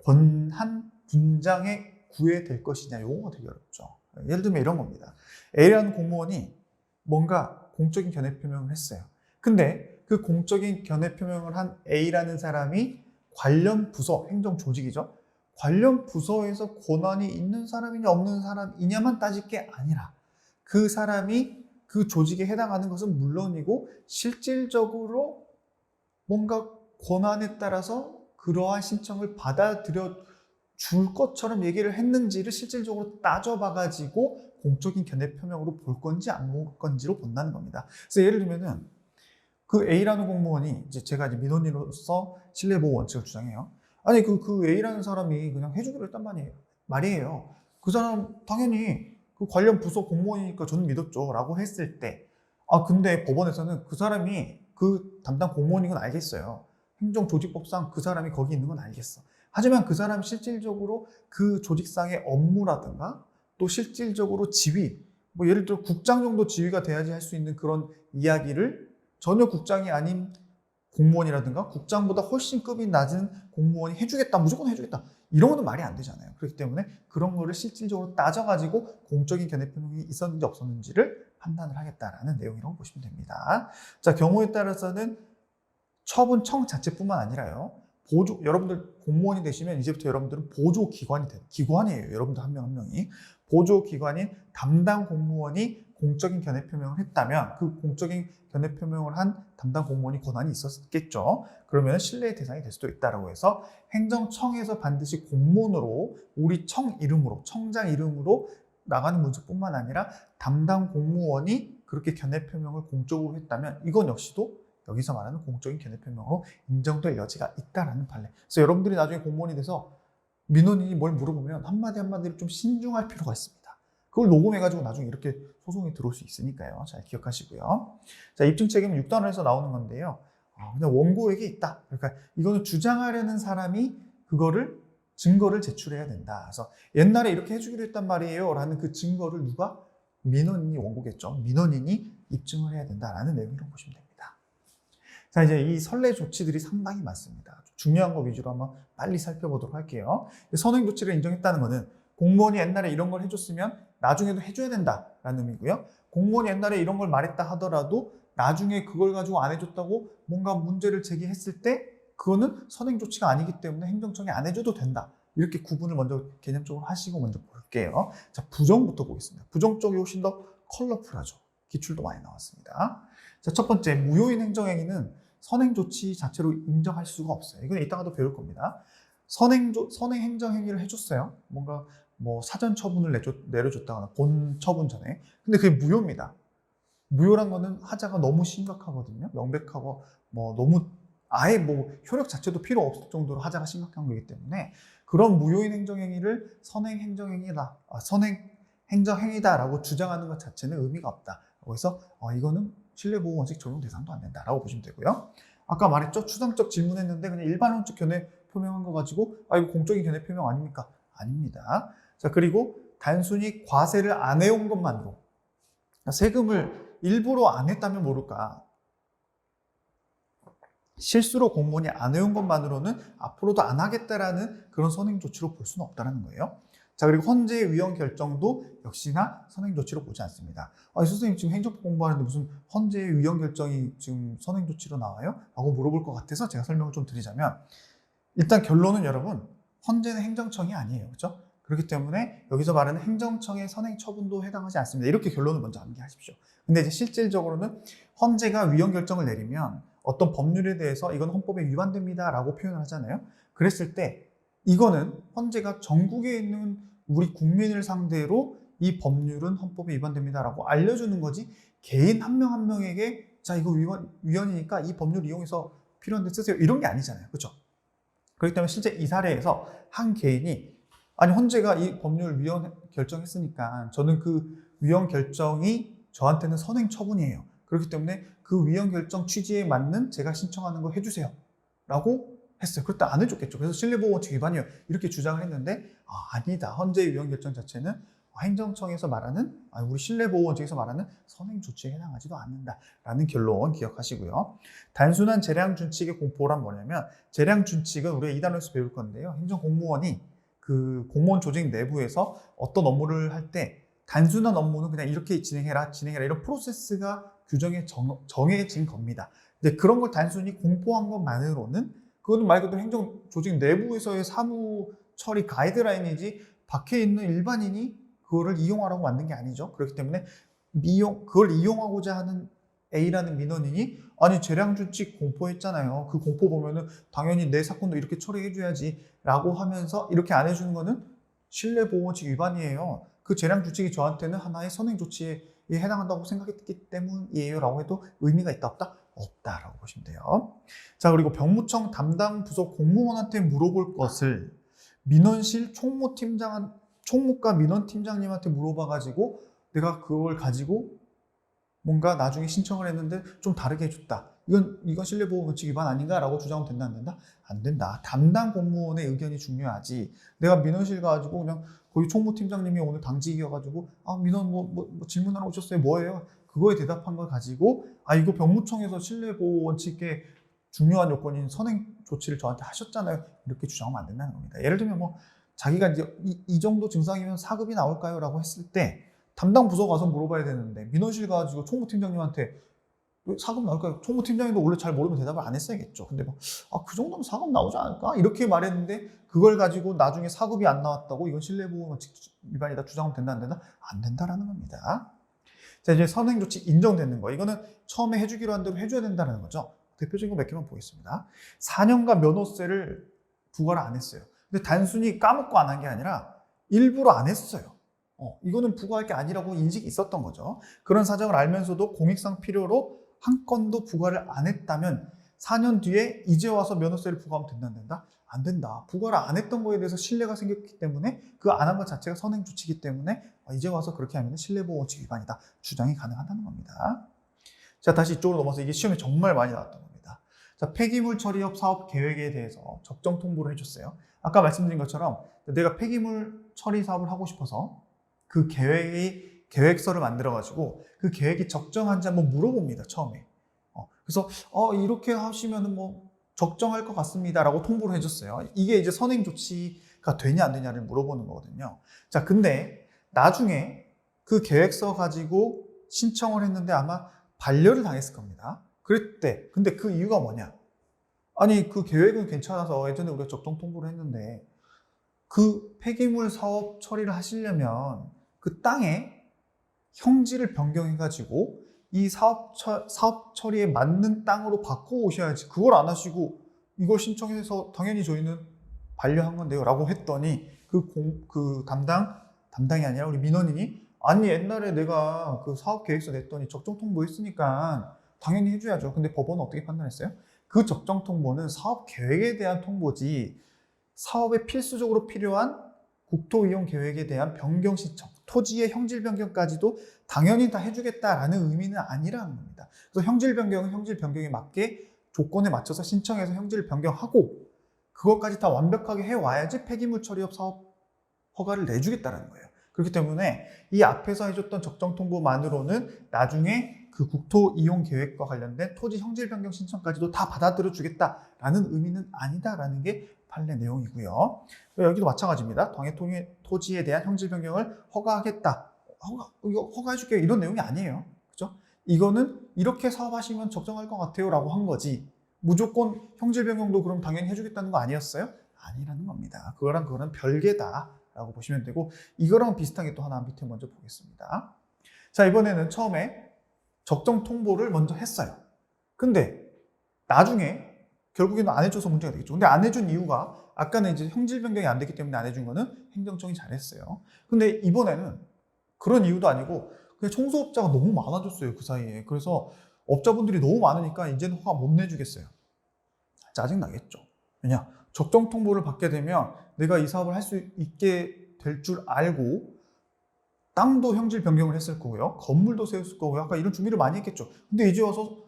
권한 분장에 구애될 것이냐 요거가 되게 어렵죠. 예를 들면 이런 겁니다. A라는 공무원이 뭔가 공적인 견해 표명을 했어요. 근데 그 공적인 견해 표명을 한 A라는 사람이 관련 부서, 행정 조직이죠. 관련 부서에서 권한이 있는 사람이냐 없는 사람이냐만 따질 게 아니라 그 사람이 그 조직에 해당하는 것은 물론이고 실질적으로 뭔가 권한에 따라서 그러한 신청을 받아들여 줄 것처럼 얘기를 했는지를 실질적으로 따져봐가지고 공적인 견해 표명으로 볼 건지 안 볼 건지로 본다는 겁니다. 그래서 예를 들면은 그 A라는 공무원이 제가 민원인으로서 신뢰보호 원칙을 주장해요. 아니 그 A라는 사람이 그냥 해주기로 했단 말이에요. 그 사람 당연히 그 관련 부서 공무원이니까 저는 믿었죠 라고 했을 때 근데 법원에서는 그 사람이 그 담당 공무원인 건 알겠어요. 행정조직법상 그 사람이 거기 있는 건 알겠어. 하지만 그 사람 실질적으로 그 조직상의 업무라든가 또 실질적으로 지위, 뭐 예를 들어 국장 정도 지위가 돼야지 할 수 있는 그런 이야기를 전혀 국장이 아닌 공무원이라든가 국장보다 훨씬 급이 낮은 공무원이 해주겠다, 무조건 해주겠다. 이런 거는 말이 안 되잖아요. 그렇기 때문에 그런 거를 실질적으로 따져가지고 공적인 견해 표명이 있었는지 없었는지를 판단을 하겠다라는 내용이라고 보시면 됩니다. 자, 경우에 따라서는 처분청 자체뿐만 아니라요. 여러분들 공무원이 되시면 이제부터 여러분들은 보조기관이 기관이에요. 여러분들 한 명 한 명이. 보조기관인 담당 공무원이 공적인 견해 표명을 했다면 그 공적인 견해 표명을 한 담당 공무원이 권한이 있었겠죠. 그러면 신뢰의 대상이 될 수도 있다고 해서 행정청에서 반드시 공문으로 우리 청 이름으로, 청장 이름으로 나가는 문서뿐만 아니라 담당 공무원이 그렇게 견해 표명을 공적으로 했다면 이건 역시도 여기서 말하는 공적인 견해 표명으로 인정될 여지가 있다라는 판례. 그래서 여러분들이 나중에 공무원이 돼서 민원인이 뭘 물어보면 한마디 한마디를 좀 신중할 필요가 있습니다. 그걸 녹음해가지고 나중에 이렇게 소송이 들어올 수 있으니까요. 잘 기억하시고요. 자, 입증 책임은 6단원에서 나오는 건데요. 그냥 원고에게 있다. 그러니까 이거는 주장하려는 사람이 그거를 증거를 제출해야 된다. 그래서 옛날에 이렇게 해주기로 했단 말이에요. 라는 그 증거를 누가? 민원인이 원고겠죠. 민원인이 입증을 해야 된다라는 내용이라고 보시면 됩니다. 자, 이제 이 선례 조치들이 상당히 많습니다. 중요한 거 위주로 한번 빨리 살펴보도록 할게요. 선행 조치를 인정했다는 것은 공무원이 옛날에 이런 걸 해줬으면 나중에도 해줘야 된다라는 의미고요. 공무원이 옛날에 이런 걸 말했다 하더라도 나중에 그걸 가지고 안 해줬다고 뭔가 문제를 제기했을 때 그거는 선행 조치가 아니기 때문에 행정청이 안 해줘도 된다. 이렇게 구분을 먼저 개념적으로 하시고 먼저 볼게요. 자, 부정부터 보겠습니다. 부정 쪽이 훨씬 더 컬러풀하죠. 기출도 많이 나왔습니다. 자, 첫 번째, 무효인 행정행위는 선행 조치 자체로 인정할 수가 없어요. 이건 이따가도 배울 겁니다. 선행 행정행위를 해줬어요. 뭔가 뭐 사전 처분을 내려줬다거나 본 처분 전에. 근데 그게 무효입니다. 무효란 거는 하자가 너무 심각하거든요. 명백하고 뭐 너무 아예 뭐 효력 자체도 필요 없을 정도로 하자가 심각한 거기 때문에 그런 무효인 행정행위를 선행 행정행위다라고 주장하는 것 자체는 의미가 없다. 그래서 이거는 신뢰보호 원칙 적용 대상도 안 된다라고 보시면 되고요. 아까 말했죠. 추상적 질문했는데 그냥 일반론적 견해 표명한 거 가지고 이거 공적인 견해 표명 아닙니까? 아닙니다. 자, 그리고 단순히 과세를 안 해온 것만으로 세금을 일부러 안 했다면 모를까. 실수로 공무원이 안 해온 것만으로는 앞으로도 안 하겠다라는 그런 선행 조치로 볼 수는 없다는 거예요. 자, 그리고 헌재의 위헌 결정도 역시나 선행 조치로 보지 않습니다. 선생님 지금 행정법 공부하는데 무슨 헌재의 위헌 결정이 지금 선행 조치로 나와요? 라고 물어볼 것 같아서 제가 설명을 좀 드리자면 일단 결론은 여러분 헌재는 행정청이 아니에요. 그렇죠? 그렇기 때문에 여기서 말하는 행정청의 선행 처분도 해당하지 않습니다. 이렇게 결론을 먼저 암기하십시오. 근데 이제 실질적으로는 헌재가 위헌 결정을 내리면 어떤 법률에 대해서 이건 헌법에 위반됩니다 라고 표현을 하잖아요. 그랬을 때 이거는 헌재가 전국에 있는 우리 국민을 상대로 이 법률은 헌법에 위반됩니다 라고 알려주는 거지 개인 한 명 한 명에게 자 이거 위헌이니까 이 법률 이용해서 필요한 데 쓰세요 이런 게 아니잖아요. 그렇죠? 그렇기 때문에 실제 이 사례에서 한 개인이 아니 헌재가 이 법률 위헌 결정했으니까 저는 그 위헌 결정이 저한테는 선행 처분이에요. 그렇기 때문에 그 위헌 결정 취지에 맞는 제가 신청하는 거 해주세요 라고 했어요. 그랬다 안 해줬겠죠. 그래서 신뢰보호 원칙 위반이에요. 이렇게 주장을 했는데 아니다. 헌재의 위헌 결정 자체는 행정청에서 말하는 우리 신뢰보호 원칙에서 말하는 선행 조치에 해당하지도 않는다라는 결론 기억하시고요. 단순한 재량 준칙의 공포란 뭐냐면 재량 준칙은 우리가 2단원에서 배울 건데요. 행정공무원이 그 공무원 조직 내부에서 어떤 업무를 할 때 단순한 업무는 그냥 이렇게 진행해라 이런 프로세스가 규정에 정해진 겁니다. 근데 그런 걸 단순히 공포한 것만으로는 그거는 말 그대로 행정 조직 내부에서의 사무 처리 가이드라인이지 밖에 있는 일반인이 그거를 이용하라고 만든 게 아니죠. 그렇기 때문에 그걸 이용하고자 하는 A라는 민원인이 아니 재량준칙 공포했잖아요. 그 공포 보면은 당연히 내 사건도 이렇게 처리해줘야지 라고 하면서 이렇게 안 해주는 거는 신뢰보호원칙 위반이에요. 그 재량준칙이 저한테는 하나의 선행조치에 해당한다고 생각했기 때문이에요 라고 해도 의미가 있다 없다? 없다라고 보시면 돼요. 자, 그리고 병무청 담당 부서 공무원한테 물어볼 것을 민원실 총무과 민원팀장님한테 물어봐가지고 내가 그걸 가지고 뭔가 나중에 신청을 했는데 좀 다르게 해줬다. 이건 신뢰보호원칙 위반 아닌가라고 주장하면 된다 안 된다? 안 된다. 담당 공무원의 의견이 중요하지. 내가 민원실 가가지고 그냥 거기 총무팀장님이 오늘 당직이어가지고 민원 뭐 질문하러 오셨어요? 뭐예요? 그거에 대답한 걸 가지고 이거 병무청에서 신뢰보호원칙의 중요한 요건인 선행 조치를 저한테 하셨잖아요. 이렇게 주장하면 안 된다는 겁니다. 예를 들면 뭐 자기가 이제 이 정도 증상이면 사급이 나올까요? 라고 했을 때 담당 부서 가서 물어봐야 되는데 민원실 가지고 총무팀장님한테 사급 나올까요? 총무팀장님도 원래 잘 모르면 대답을 안 했어야겠죠. 근데 그 정도면 사급 나오지 않을까? 이렇게 말했는데 그걸 가지고 나중에 사급이 안 나왔다고 이건 신뢰보호 원칙 위반이다 주장하면 된다 안 된다? 안 된다라는 겁니다. 자, 이제 선행조치 인정되는 거. 이거는 처음에 해주기로 한 대로 해줘야 된다는 거죠. 대표적인 거 몇 개만 보겠습니다. 4년간 면허세를 부과를 안 했어요. 근데 단순히 까먹고 안 한 게 아니라 일부러 안 했어요. 이거는 부과할 게 아니라고 인식이 있었던 거죠. 그런 사정을 알면서도 공익상 필요로 한 건도 부과를 안 했다면 4년 뒤에 이제 와서 면허세를 부과하면 된다, 안 된다? 안 된다. 부과를 안 했던 거에 대해서 신뢰가 생겼기 때문에 그 안 한 것 자체가 선행 조치이기 때문에 이제 와서 그렇게 하면 신뢰보호 원칙 위반이다. 주장이 가능하다는 겁니다. 자, 다시 이쪽으로 넘어서 이게 시험에 정말 많이 나왔던 겁니다. 자, 폐기물 처리업 사업 계획에 대해서 적정 통보를 해줬어요. 아까 말씀드린 것처럼 내가 폐기물 처리 사업을 하고 싶어서 그 계획서를 만들어가지고 그 계획이 적정한지 한번 물어봅니다, 처음에. 그래서 이렇게 하시면은 뭐 적정할 것 같습니다라고 통보를 해줬어요. 이게 이제 선행 조치가 되냐 안 되냐를 물어보는 거거든요. 자, 근데 나중에 그 계획서 가지고 신청을 했는데 아마 반려를 당했을 겁니다. 그랬대. 근데 그 이유가 뭐냐? 아니, 그 계획은 괜찮아서 예전에 우리가 적정 통보를 했는데 그 폐기물 사업 처리를 하시려면 그 땅에 형질을 변경해가지고 이 사업 처리에 맞는 땅으로 바꿔오셔야지. 그걸 안 하시고 이걸 신청해서 당연히 저희는 반려한 건데요 라고 했더니 그 담당이 아니라 우리 민원인이 아니 옛날에 내가 그 사업 계획서 냈더니 적정 통보했으니까 당연히 해줘야죠. 근데 법원은 어떻게 판단했어요? 그 적정 통보는 사업 계획에 대한 통보지 사업에 필수적으로 필요한 국토 이용 계획에 대한 변경 신청, 토지의 형질 변경까지도 당연히 다 해주겠다라는 의미는 아니라는 겁니다. 그래서 형질 변경은 형질 변경에 맞게 조건에 맞춰서 신청해서 형질을 변경하고 그것까지 다 완벽하게 해와야지 폐기물 처리업 사업 허가를 내주겠다는 거예요. 그렇기 때문에 이 앞에서 해줬던 적정 통보만으로는 나중에 그 국토 이용 계획과 관련된 토지 형질 변경 신청까지도 다 받아들여 주겠다라는 의미는 아니다라는 게 판례 내용이고요. 여기도 마찬가지입니다. 당해 토지에 대한 형질 변경을 허가하겠다. 이거 허가해줄게요. 이런 내용이 아니에요. 그죠? 이거는 이렇게 사업하시면 적정할 것 같아요 라고 한 거지. 무조건 형질 변경도 그럼 당연히 해주겠다는 거 아니었어요? 아니라는 겁니다. 그거랑 별개다 라고 보시면 되고 이거랑 비슷한 게 또 하나 밑에 먼저 보겠습니다. 자, 이번에는 처음에 적정 통보를 먼저 했어요. 근데 나중에 결국에는 안 해줘서 문제가 되겠죠. 근데 안 해준 이유가 아까는 이제 형질 변경이 안 됐기 때문에 안 해준 거는 행정청이 잘했어요. 근데 이번에는 그런 이유도 아니고 그냥 청소업자가 너무 많아졌어요. 그 사이에. 그래서 업자분들이 너무 많으니까 이제는 허가 못 내주겠어요. 짜증나겠죠. 왜냐? 적정 통보를 받게 되면 내가 이 사업을 할 수 있게 될 줄 알고 땅도 형질 변경을 했을 거고요. 건물도 세웠을 거고요. 아까 이런 준비를 많이 했겠죠. 근데 이제 와서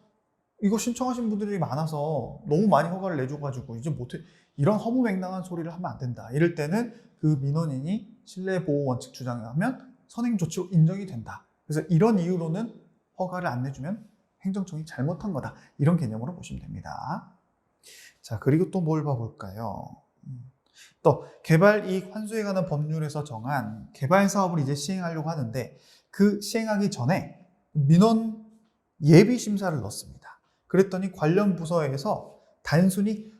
이거 신청하신 분들이 많아서 너무 많이 허가를 내줘가지고 이제 못해. 이런 허무맹랑한 소리를 하면 안 된다. 이럴 때는 그 민원인이 신뢰보호 원칙 주장하면 선행조치로 인정이 된다. 그래서 이런 이유로는 허가를 안 내주면 행정청이 잘못한 거다. 이런 개념으로 보시면 됩니다. 자, 그리고 또 뭘 봐볼까요? 또 개발이익 환수에 관한 법률에서 정한 개발 사업을 이제 시행하려고 하는데 그 시행하기 전에 민원 예비 심사를 넣습니다. 그랬더니 관련 부서에서 단순히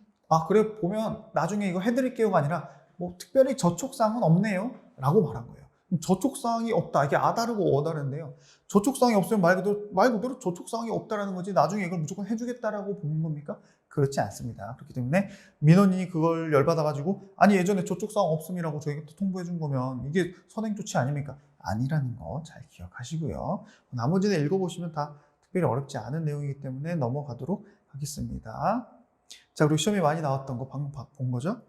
그래 보면 나중에 이거 해드릴게요가 아니라 뭐 특별히 저촉사항은 없네요 라고 말한 거예요. 저촉사항이 없다. 이게 아다르고 어다른데요. 저촉사항이 없으면 말 그대로 저촉사항이 없다라는 거지 나중에 이걸 무조건 해주겠다라고 보는 겁니까? 그렇지 않습니다. 그렇기 때문에 민원인이 그걸 열받아가지고 아니 예전에 저촉사항 없음이라고 저희한테 통보해 준 거면 이게 선행조치 아닙니까? 아니라는 거 잘 기억하시고요. 나머지는 읽어보시면 다 특별히 어렵지 않은 내용이기 때문에 넘어가도록 하겠습니다. 자, 그리고 시험에 많이 나왔던 거 방금 본 거죠?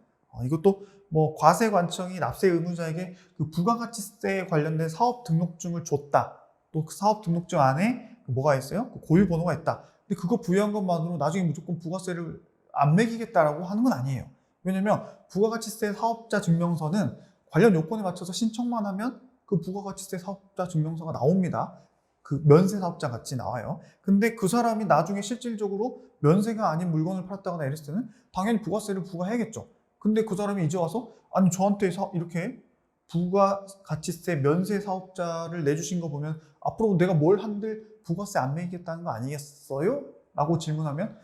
이것도 뭐 과세관청이 납세 의무자에게 그 부가가치세에 관련된 사업 등록증을 줬다. 또 그 사업 등록증 안에 뭐가 있어요? 그 고유 번호가 있다. 근데 그거 부여한 것만으로 나중에 무조건 부가세를 안 매기겠다라고 하는 건 아니에요. 왜냐면 부가가치세 사업자 증명서는 관련 요건에 맞춰서 신청만 하면 그 부가가치세 사업자 증명서가 나옵니다. 그 면세 사업자 같이 나와요. 근데 그 사람이 나중에 실질적으로 면세가 아닌 물건을 팔았다거나 이랬을 때는 당연히 부가세를 부과해야겠죠. 근데 그 사람이 이제 와서 아니 저한테 이렇게 부가가치세 면세 사업자를 내주신 거 보면 앞으로 내가 뭘 한들 부가세 안 매기겠다는 거 아니겠어요? 라고 질문하면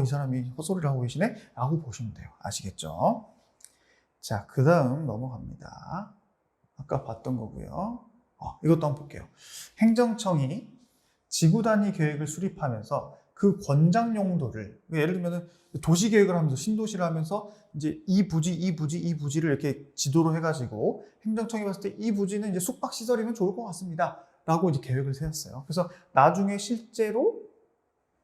이 사람이 헛소리를 하고 계시네? 라고 보시면 돼요. 아시겠죠? 자, 그 다음 넘어갑니다. 아까 봤던 거고요. 이것도 한번 볼게요. 행정청이 지구 단위 계획을 수립하면서 그 권장 용도를, 예를 들면 도시 계획을 하면서 신도시를 하면서 이제 이 부지를 이렇게 지도로 해가지고 행정청이 봤을 때 이 부지는 이제 숙박 시설이면 좋을 것 같습니다 라고 이제 계획을 세웠어요. 그래서 나중에 실제로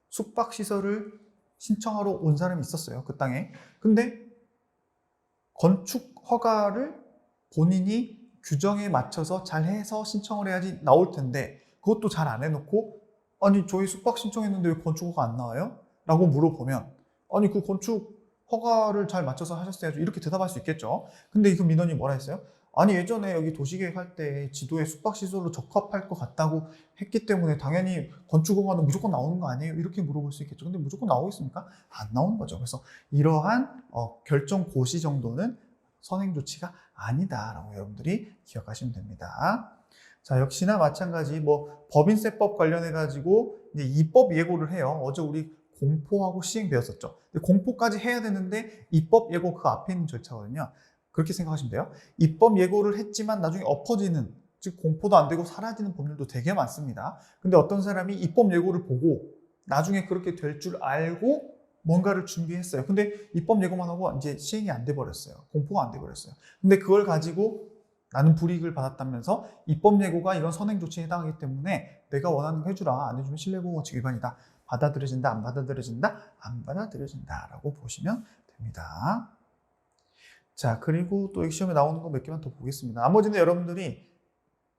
숙박 시설을 신청하러 온 사람이 있었어요, 그 땅에. 근데 건축 허가를 본인이 규정에 맞춰서 잘 해서 신청을 해야지 나올 텐데 그것도 잘 안 해놓고 아니 저희 숙박 신청했는데 왜 건축 허가 안 나와요? 라고 물어보면 아니 그 건축 허가를 잘 맞춰서 하셨어야죠 이렇게 대답할 수 있겠죠. 근데 그 민원이 뭐라 했어요? 아니 예전에 여기 도시계획할 때 지도에 숙박시설로 적합할 것 같다고 했기 때문에 당연히 건축 허가는 무조건 나오는 거 아니에요? 이렇게 물어볼 수 있겠죠. 근데 무조건 나오겠습니까? 안 나오는 거죠. 그래서 이러한 결정 고시 정도는 선행 조치가 아니다라고 여러분들이 기억하시면 됩니다. 자, 역시나 마찬가지 뭐 법인세법 관련해 가지고 이제 입법 예고를 해요. 어제 우리 공포하고 시행 배웠었죠. 근데 공포까지 해야 되는데 입법 예고 그 앞에 있는 절차거든요. 그렇게 생각하시면 돼요. 입법 예고를 했지만 나중에 엎어지는, 즉 공포도 안 되고 사라지는 법률도 되게 많습니다. 근데 어떤 사람이 입법 예고를 보고 나중에 그렇게 될 줄 알고 뭔가를 준비했어요. 근데 입법 예고만 하고 이제 시행이 안 돼 버렸어요. 공포가 안 돼 버렸어요. 근데 그걸 가지고 나는 불이익을 받았다면서 입법 예고가 이런 선행 조치에 해당하기 때문에 내가 원하는 거 해주라. 안 해주면 신뢰보호원칙 위반이다. 받아들여진다. 안 받아들여진다. 안 받아들여진다. 라고 보시면 됩니다. 자, 그리고 또 시험에 나오는 거 몇 개만 더 보겠습니다. 나머지는 여러분들이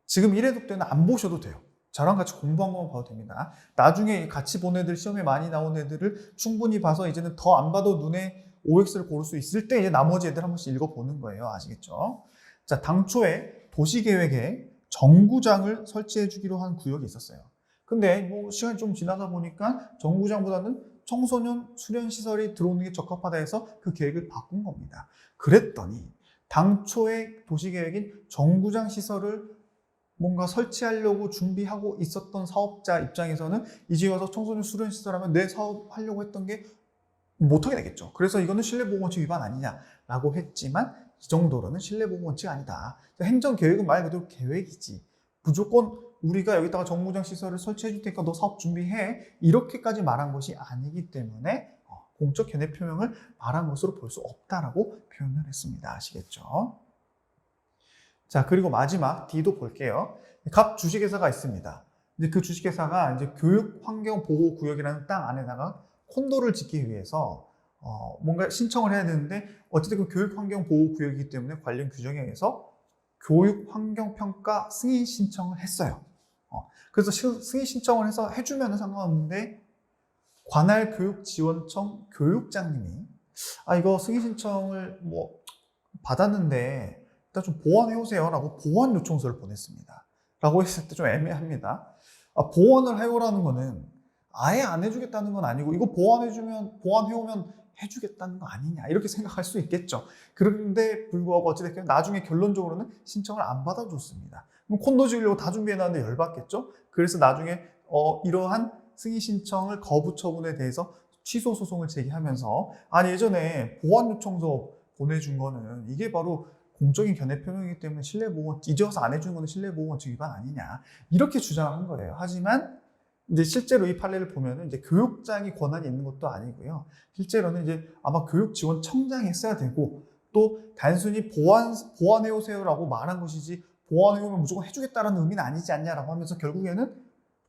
지금 1회독 때는 안 보셔도 돼요. 저랑 같이 공부한 것만 봐도 됩니다. 나중에 같이 본 애들, 시험에 많이 나온 애들을 충분히 봐서 이제는 더 안 봐도 눈에 OX를 고를 수 있을 때 이제 나머지 애들 한 번씩 읽어보는 거예요. 아시겠죠? 자, 당초에 도시계획에 정구장을 설치해 주기로 한 구역이 있었어요. 근데 뭐 시간이 좀 지나다 보니까 정구장보다는 청소년 수련시설이 들어오는 게 적합하다 해서 그 계획을 바꾼 겁니다. 그랬더니 당초에 도시계획인 정구장 시설을 뭔가 설치하려고 준비하고 있었던 사업자 입장에서는 이제 와서 청소년 수련시설하면 내 사업하려고 했던 게 못하게 되겠죠. 그래서 이거는 신뢰보호원칙 위반 아니냐라고 했지만 이 정도로는 신뢰보호원칙 아니다. 행정계획은 말 그대로 계획이지. 무조건 우리가 여기다가 정구장 시설을 설치해 줄 테니까 너 사업 준비해. 이렇게까지 말한 것이 아니기 때문에 공적 견해 표명을 말한 것으로 볼 수 없다라고 표현을 했습니다. 아시겠죠? 자, 그리고 마지막 D도 볼게요. 갑 주식회사가 있습니다. 이제 그 주식회사가 이제 교육환경보호구역이라는 땅 안에다가 콘도를 짓기 위해서 뭔가 신청을 해야 되는데 어쨌든 교육환경보호구역이기 때문에 관련 규정에 의해서 교육환경평가 승인 신청을 했어요. 그래서 승인 신청을 해서 해주면 상관없는데 관할 교육지원청 교육장님이 이거 승인 신청을 뭐 받았는데 일단 좀 보완해 오세요 라고 보완 요청서를 보냈습니다. 라고 했을 때 좀 애매합니다. 보완을 해오라는 거는 아예 안 해주겠다는 건 아니고 이거 보완해오면 해주겠다는 거 아니냐 이렇게 생각할 수 있겠죠. 그런데 불구하고 어찌됐든 나중에 결론적으로는 신청을 안 받아줬습니다. 그럼 콘도 지으려고 다 준비해놨는데 열받겠죠. 그래서 나중에 이러한 승인 신청을 거부 처분에 대해서 취소 소송을 제기하면서 아니 예전에 보완 요청서 보내준 거는 이게 바로 공적인 견해 표명이기 때문에 이제 와서 안 해주는 거는 신뢰보호원칙 위반 아니냐 이렇게 주장을 한 거예요. 하지만 이제 실제로 이 판례를 보면은 이제 교육장이 권한이 있는 것도 아니고요. 실제로는 이제 아마 교육지원청장이 했어야 되고 또 단순히 보완해오세요라고 말한 것이지 보완해오면 무조건 해주겠다라는 의미는 아니지 않냐라고 하면서 결국에는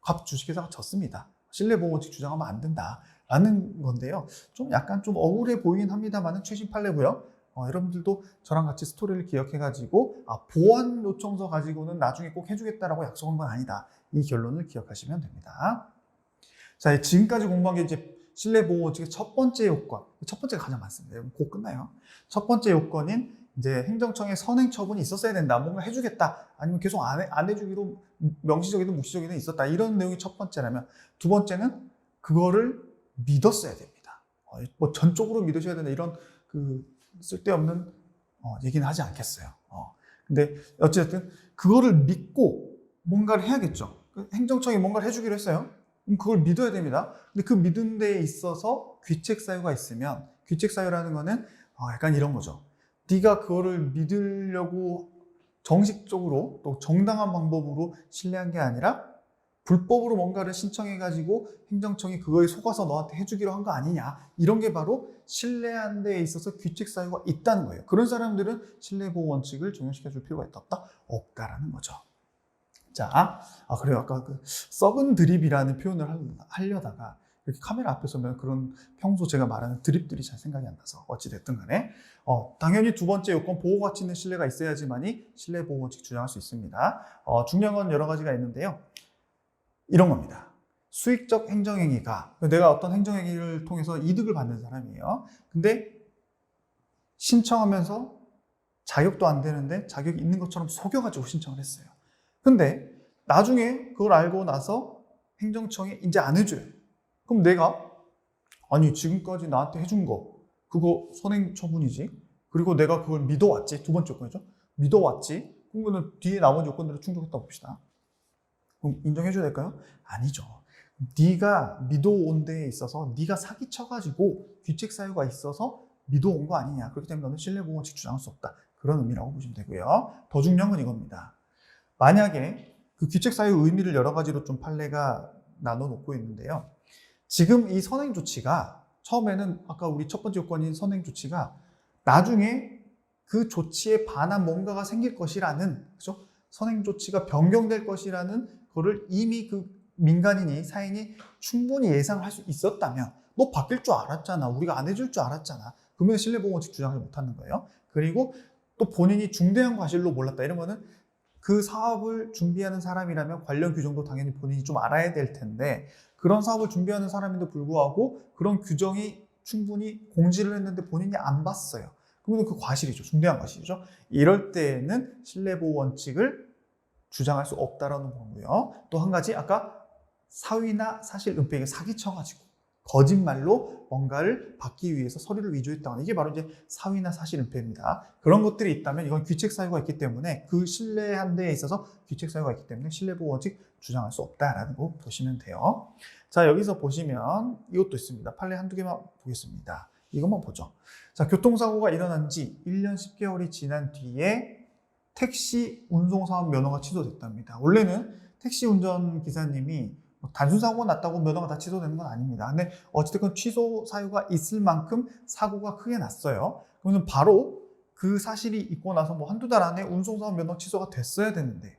갑 주식회사가 졌습니다. 신뢰보호원칙 주장하면 안 된다라는 건데요. 좀 약간 좀 억울해 보이긴 합니다만은 최신 판례고요. 여러분들도 저랑 같이 스토리를 기억해가지고 보완 요청서 가지고는 나중에 꼭 해주겠다라고 약속한 건 아니다. 이 결론을 기억하시면 됩니다. 자, 지금까지 공부한 게 이제 신뢰보호원칙의 첫 번째 요건, 첫 번째가 가장 많습니다. 여러분 곧 끝나요. 첫 번째 요건인 이제 행정청의 선행 처분이 있었어야 된다. 뭔가 해주겠다. 아니면 계속 안 해주기로 명시적이든 묵시적이든 있었다. 이런 내용이 첫 번째라면 두 번째는 그거를 믿었어야 됩니다. 뭐 전적으로 믿으셔야 된다. 이런 쓸데없는 얘기는 하지 않겠어요. 근데 어쨌든 그거를 믿고 뭔가를 해야겠죠. 행정청이 뭔가를 해주기로 했어요. 그럼 그걸 믿어야 됩니다. 근데 그 믿은 데에 있어서 귀책 사유가 있으면 귀책 사유라는 거는 약간 이런 거죠. 네가 그거를 믿으려고 정식적으로 또 정당한 방법으로 신뢰한 게 아니라 불법으로 뭔가를 신청해가지고 행정청이 그거에 속아서 너한테 해주기로 한 거 아니냐. 이런 게 바로 신뢰하는 데에 있어서 규칙 사유가 있다는 거예요. 그런 사람들은 신뢰보호 원칙을 적용시켜줄 필요가 있다 없다? 없다라는 거죠. 자, 그래요. 아까 그 썩은 드립이라는 표현을 하려다가 이렇게 카메라 앞에 서면 그런 평소 제가 말하는 드립들이 잘 생각이 안 나서 어찌됐든 간에 당연히 두 번째 요건 보호 가치 있는 신뢰가 있어야지만이 신뢰 보호 원칙 주장할 수 있습니다. 중요한 건 여러 가지가 있는데요. 이런 겁니다. 수익적 행정행위가 내가 어떤 행정행위를 통해서 이득을 받는 사람이에요. 근데 신청하면서 자격도 안 되는데 자격이 있는 것처럼 속여가지고 신청을 했어요. 근데 나중에 그걸 알고 나서 행정청이 이제 안 해줘요. 그럼 내가 아니 지금까지 나한테 해준 거 그거 선행 처분이지. 그리고 내가 그걸 믿어왔지. 두 번째 요건이죠. 믿어왔지. 그러면 뒤에 나머지 요건들을 충족했다 봅시다. 그럼 인정해줘야 될까요? 아니죠. 네가 믿어온 데에 있어서 네가 사기쳐가지고 규칙 사유가 있어서 믿어온 거 아니냐. 그렇기 때문에 너는 신뢰보호 원칙 주장할 수 없다. 그런 의미라고 보시면 되고요. 더 중요한 건 이겁니다. 만약에 그 규칙 사유 의미를 여러 가지로 좀 판례가 나눠놓고 있는데요. 지금 이 선행 조치가 처음에는 아까 우리 첫 번째 요건인 선행 조치가 나중에 그 조치에 반한 뭔가가 생길 것이라는, 그죠? 선행 조치가 변경될 것이라는 거를 이미 그 민간인이, 사인이 충분히 예상할 수 있었다면 너 바뀔 줄 알았잖아. 우리가 안 해줄 줄 알았잖아. 그러면 신뢰보호 원칙 주장을 못하는 거예요. 그리고 또 본인이 중대한 과실로 몰랐다. 이러면은 그 사업을 준비하는 사람이라면 관련 규정도 당연히 본인이 좀 알아야 될 텐데 그런 사업을 준비하는 사람인데도 불구하고 그런 규정이 충분히 공지를 했는데 본인이 안 봤어요. 그러면 그 과실이죠. 중대한 과실이죠. 이럴 때에는 신뢰보호 원칙을 주장할 수 없다라는 거고요. 또 한 가지 아까 사위나 사실 은폐에게 사기쳐가지고 거짓말로 뭔가를 받기 위해서 서류를 위조했다는 이게 바로 이제 사위나 사실 은폐입니다. 그런 것들이 있다면 이건 규칙 사유가 있기 때문에 그 신뢰한 데에 있어서 규칙 사유가 있기 때문에 신뢰보호 원칙 주장할 수 없다라는 거 보시면 돼요. 자, 여기서 보시면 이것도 있습니다. 판례 한두 개만 보겠습니다. 이것만 보죠. 자, 교통사고가 일어난 지 1년 10개월이 지난 뒤에 택시 운송사업 면허가 취소됐답니다. 원래는 택시 운전 기사님이 단순 사고가 났다고 면허가 다 취소되는 건 아닙니다. 근데 어찌됐건 취소 사유가 있을 만큼 사고가 크게 났어요. 그러면 바로 그 사실이 있고 나서 뭐 한두 달 안에 운송사업 면허 취소가 됐어야 되는데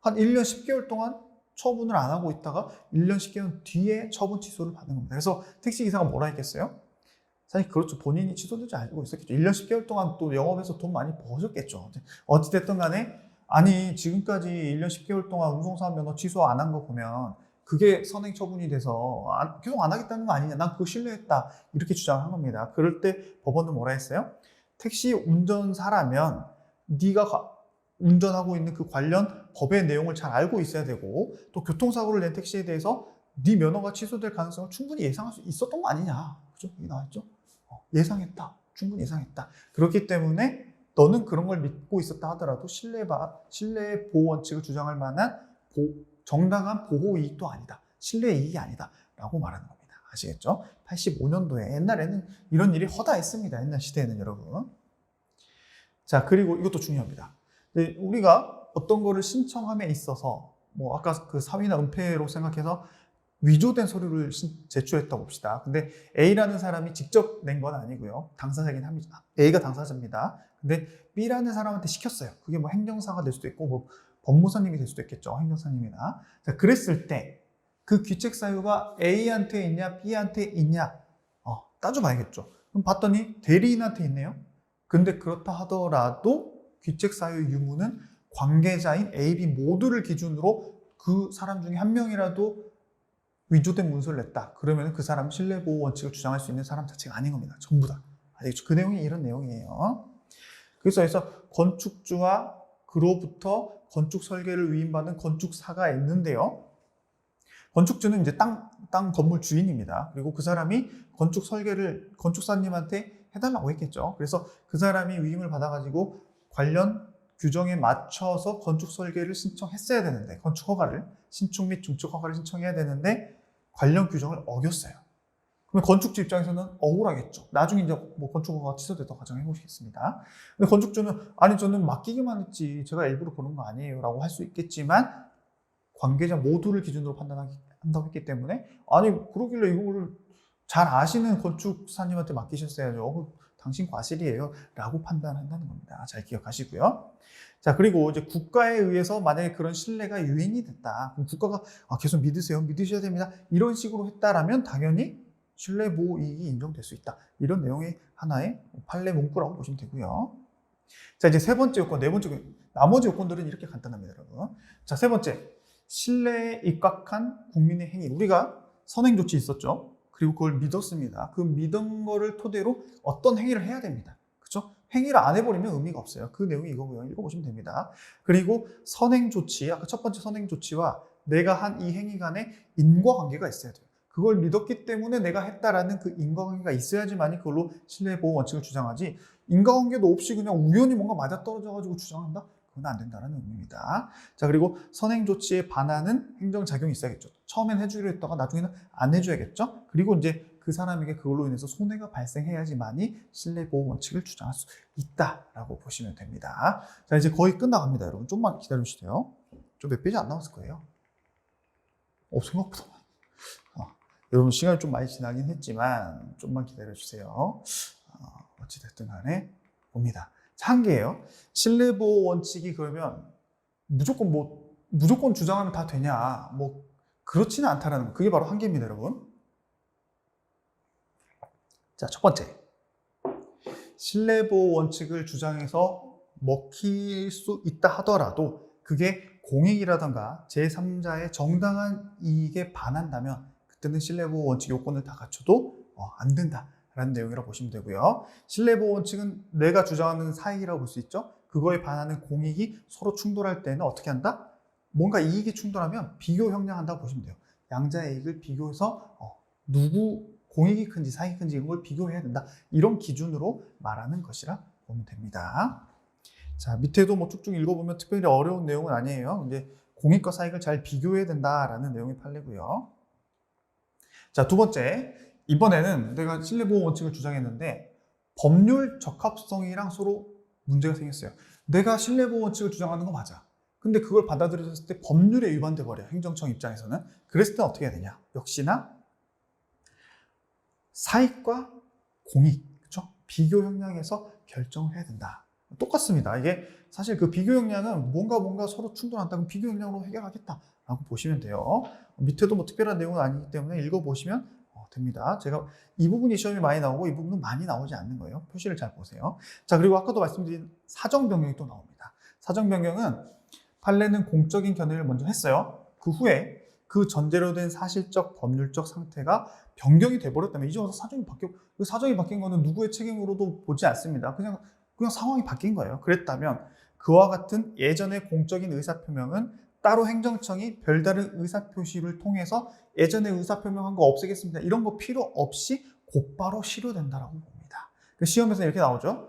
한 1년 10개월 동안 처분을 안 하고 있다가 1년 10개월 뒤에 처분 취소를 받는 겁니다. 그래서 택시기사가 뭐라 했겠어요? 사실 그렇죠. 본인이 취소될지 알고 있었겠죠. 1년 10개월 동안 또 영업해서 돈 많이 버셨겠죠. 어찌됐든 간에 아니 지금까지 1년 10개월 동안 운송사업 면허 취소 안 한 거 보면 그게 선행 처분이 돼서 계속 안 하겠다는 거 아니냐. 난 그거 신뢰했다. 이렇게 주장한 겁니다. 그럴 때 법원은 뭐라 했어요? 택시 운전사라면 네가 운전하고 있는 그 관련 법의 내용을 잘 알고 있어야 되고 또 교통사고를 낸 택시에 대해서 네 면허가 취소될 가능성을 충분히 예상할 수 있었던 거 아니냐. 그죠? 여기 나왔죠? 예상했다. 충분히 예상했다. 그렇기 때문에 너는 그런 걸 믿고 있었다 하더라도 신뢰 보호 원칙을 주장할 만한 정당한 보호 이익도 아니다. 신뢰 이익이 아니다. 라고 말하는 겁니다. 아시겠죠? 85년도에 옛날에는 이런 일이 허다했습니다. 옛날 시대에는 여러분. 자, 그리고 이것도 중요합니다. 우리가 어떤 거를 신청함에 있어서 뭐 아까 그 사위나 은폐로 생각해서 위조된 서류를 제출했다고 봅시다. 근데 A라는 사람이 직접 낸 건 아니고요. 당사자긴 합니다. A가 당사자입니다. 근데 B라는 사람한테 시켰어요. 그게 뭐 행정사가 될 수도 있고 뭐 법무사님이 될 수도 있겠죠. 행정사님이나. 자, 그랬을 때 그 규칙 사유가 A한테 있냐 B한테 있냐 따져봐야겠죠. 그럼 봤더니 대리인한테 있네요. 근데 그렇다 하더라도 규칙 사유 유무는 관계자인 A, B 모두를 기준으로 그 사람 중에 한 명이라도 위조된 문서를 냈다. 그러면 그 사람 신뢰보호 원칙을 주장할 수 있는 사람 자체가 아닌 겁니다. 전부 다. 아시겠죠? 그 내용이 이런 내용이에요. 그래서 건축주와 그로부터 건축 설계를 위임받은 건축사가 있는데요. 건축주는 이제 땅 건물 주인입니다. 그리고 그 사람이 건축 설계를 건축사님한테 해달라고 했겠죠. 그래서 그 사람이 위임을 받아가지고 관련 규정에 맞춰서 건축 설계를 신청했어야 되는데 건축 허가를 신축 및 중축 허가를 신청해야 되는데 관련 규정을 어겼어요. 그러면 건축주 입장에서는 억울하겠죠. 나중에 이제 뭐 건축 허가가 취소됐다고 가정해 보시겠습니다. 근데 건축주는 아니 저는 맡기기만 했지 제가 일부러 그런 거 아니에요라고 할 수 있겠지만 관계자 모두를 기준으로 판단한다고 했기 때문에 아니 그러길래 이거를 잘 아시는 건축사님한테 맡기셨어야죠. 당신 과실이에요. 라고 판단한다는 겁니다. 잘 기억하시고요. 자, 그리고 이제 국가에 의해서 만약에 그런 신뢰가 유인이 됐다. 그럼 국가가 계속 믿으세요. 믿으셔야 됩니다. 이런 식으로 했다라면 당연히 신뢰보호 이익이 인정될 수 있다. 이런 내용의 하나의 판례 문구라고 보시면 되고요. 자, 이제 세 번째 요건, 네 번째 요건. 나머지 요건들은 이렇게 간단합니다, 여러분. 자, 세 번째. 신뢰에 입각한 국민의 행위. 우리가 선행 조치 있었죠. 그리고 그걸 믿었습니다. 그 믿은 거를 토대로 어떤 행위를 해야 됩니다. 그렇죠? 행위를 안 해버리면 의미가 없어요. 그 내용이 이거고요. 읽어보시면 됩니다. 그리고 선행 조치, 아까 첫 번째 선행 조치와 내가 한 이 행위 간에 인과관계가 있어야 돼요. 그걸 믿었기 때문에 내가 했다라는 그 인과관계가 있어야지만이 그걸로 신뢰보호 원칙을 주장하지, 인과관계도 없이 그냥 우연히 뭔가 맞아떨어져가지고 주장한다? 그건 안 된다는 의미입니다. 자, 그리고 선행 조치에 반하는 행정작용이 있어야겠죠. 처음엔 해주기로 했다가 나중에는 안 해줘야겠죠. 그리고 이제 그 사람에게 그걸로 인해서 손해가 발생해야지만이 신뢰보호 원칙을 주장할 수 있다라고 보시면 됩니다. 자, 이제 거의 끝나갑니다, 여러분. 좀만 기다려주세요. 좀 몇 페이지 안 남았을 거예요. 생각보다. 여러분 시간이 좀 많이 지나긴 했지만 좀만 기다려주세요. 어찌됐든 간에 봅니다. 자, 한계예요. 신뢰보호 원칙이 그러면 무조건 주장하면 다 되냐? 그렇지는 않다라는 거. 그게 바로 한계입니다, 여러분. 자, 첫 번째. 신뢰보호 원칙을 주장해서 먹힐 수 있다 하더라도 그게 공익이라던가 제3자의 정당한 이익에 반한다면 그때는 신뢰보호 원칙 요건을 다 갖춰도 안 된다라는 내용이라고 보시면 되고요. 신뢰보호 원칙은 내가 주장하는 사익이라고 볼 수 있죠. 그거에 반하는 공익이 서로 충돌할 때는 어떻게 한다? 뭔가 이익이 충돌하면 비교 형량한다고 보시면 돼요. 양자의 이익을 비교해서 누구 공익이 큰지 사익이 큰지 이런 걸 비교해야 된다. 이런 기준으로 말하는 것이라 보면 됩니다. 자, 밑에도 쭉쭉 읽어보면 특별히 어려운 내용은 아니에요. 이제 공익과 사익을 잘 비교해야 된다라는 내용이 판례고요. 자, 두 번째. 이번에는 내가 신뢰보호 원칙을 주장했는데 법률 적합성이랑 서로 문제가 생겼어요. 내가 신뢰보호 원칙을 주장하는 거 맞아. 근데 그걸 받아들여졌을 때 법률에 위반돼 버려요. 행정청 입장에서는. 그랬을 때 어떻게 해야 되냐? 역시나 사익과 공익, 그렇죠? 비교 형량에서 결정을 해야 된다. 똑같습니다. 이게 사실 그 비교 형량은 뭔가 서로 충돌한다. 그럼 비교 형량으로 해결하겠다라고 보시면 돼요. 밑에도 특별한 내용은 아니기 때문에 읽어보시면 됩니다. 제가 이 부분이 시험이 많이 나오고 이 부분은 많이 나오지 않는 거예요. 표시를 잘 보세요. 자, 그리고 아까도 말씀드린 사정 변경이 또 나옵니다. 사정 변경은 판례는 공적인 견해를 먼저 했어요. 그 후에 그 전제로 된 사실적 법률적 상태가 변경이 돼버렸다면 이제 와서 사정이 그 사정이 바뀐 거는 누구의 책임으로도 보지 않습니다. 그냥 상황이 바뀐 거예요. 그랬다면 그와 같은 예전의 공적인 의사표명은 따로 행정청이 별다른 의사표시를 통해서 예전에 의사표명한 거 없애겠습니다. 이런 거 필요 없이 곧바로 실효된다라고 봅니다. 시험에서 이렇게 나오죠.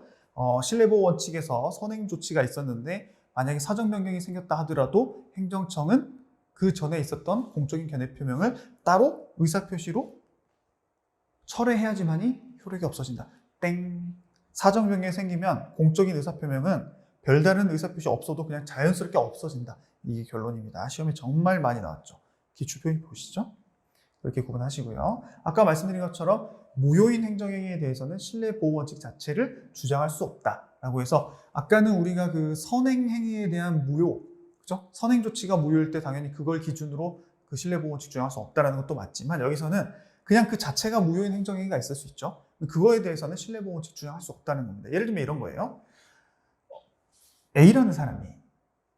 신뢰보호 원칙에서 선행 조치가 있었는데 만약에 사정 변경이 생겼다 하더라도 행정청은 그 전에 있었던 공적인 견해 표명을 따로 의사표시로 철회해야지만이 효력이 없어진다. 땡. 사정 변경이 생기면 공적인 의사표명은 별다른 의사표시 없어도 그냥 자연스럽게 없어진다. 이게 결론입니다. 시험에 정말 많이 나왔죠. 기출표에 보시죠. 이렇게 구분하시고요. 아까 말씀드린 것처럼 무효인 행정행위에 대해서는 신뢰보호원칙 자체를 주장할 수 없다라고 해서 아까는 우리가 그 선행행위에 대한 무효, 그죠? 선행조치가 무효일 때 당연히 그걸 기준으로 그 신뢰보호원칙 주장할 수 없다는 것도 맞지만 여기서는 그냥 그 자체가 무효인 행정행위가 있을 수 있죠. 그거에 대해서는 신뢰보호원칙 주장할 수 없다는 겁니다. 예를 들면 이런 거예요. A라는 사람이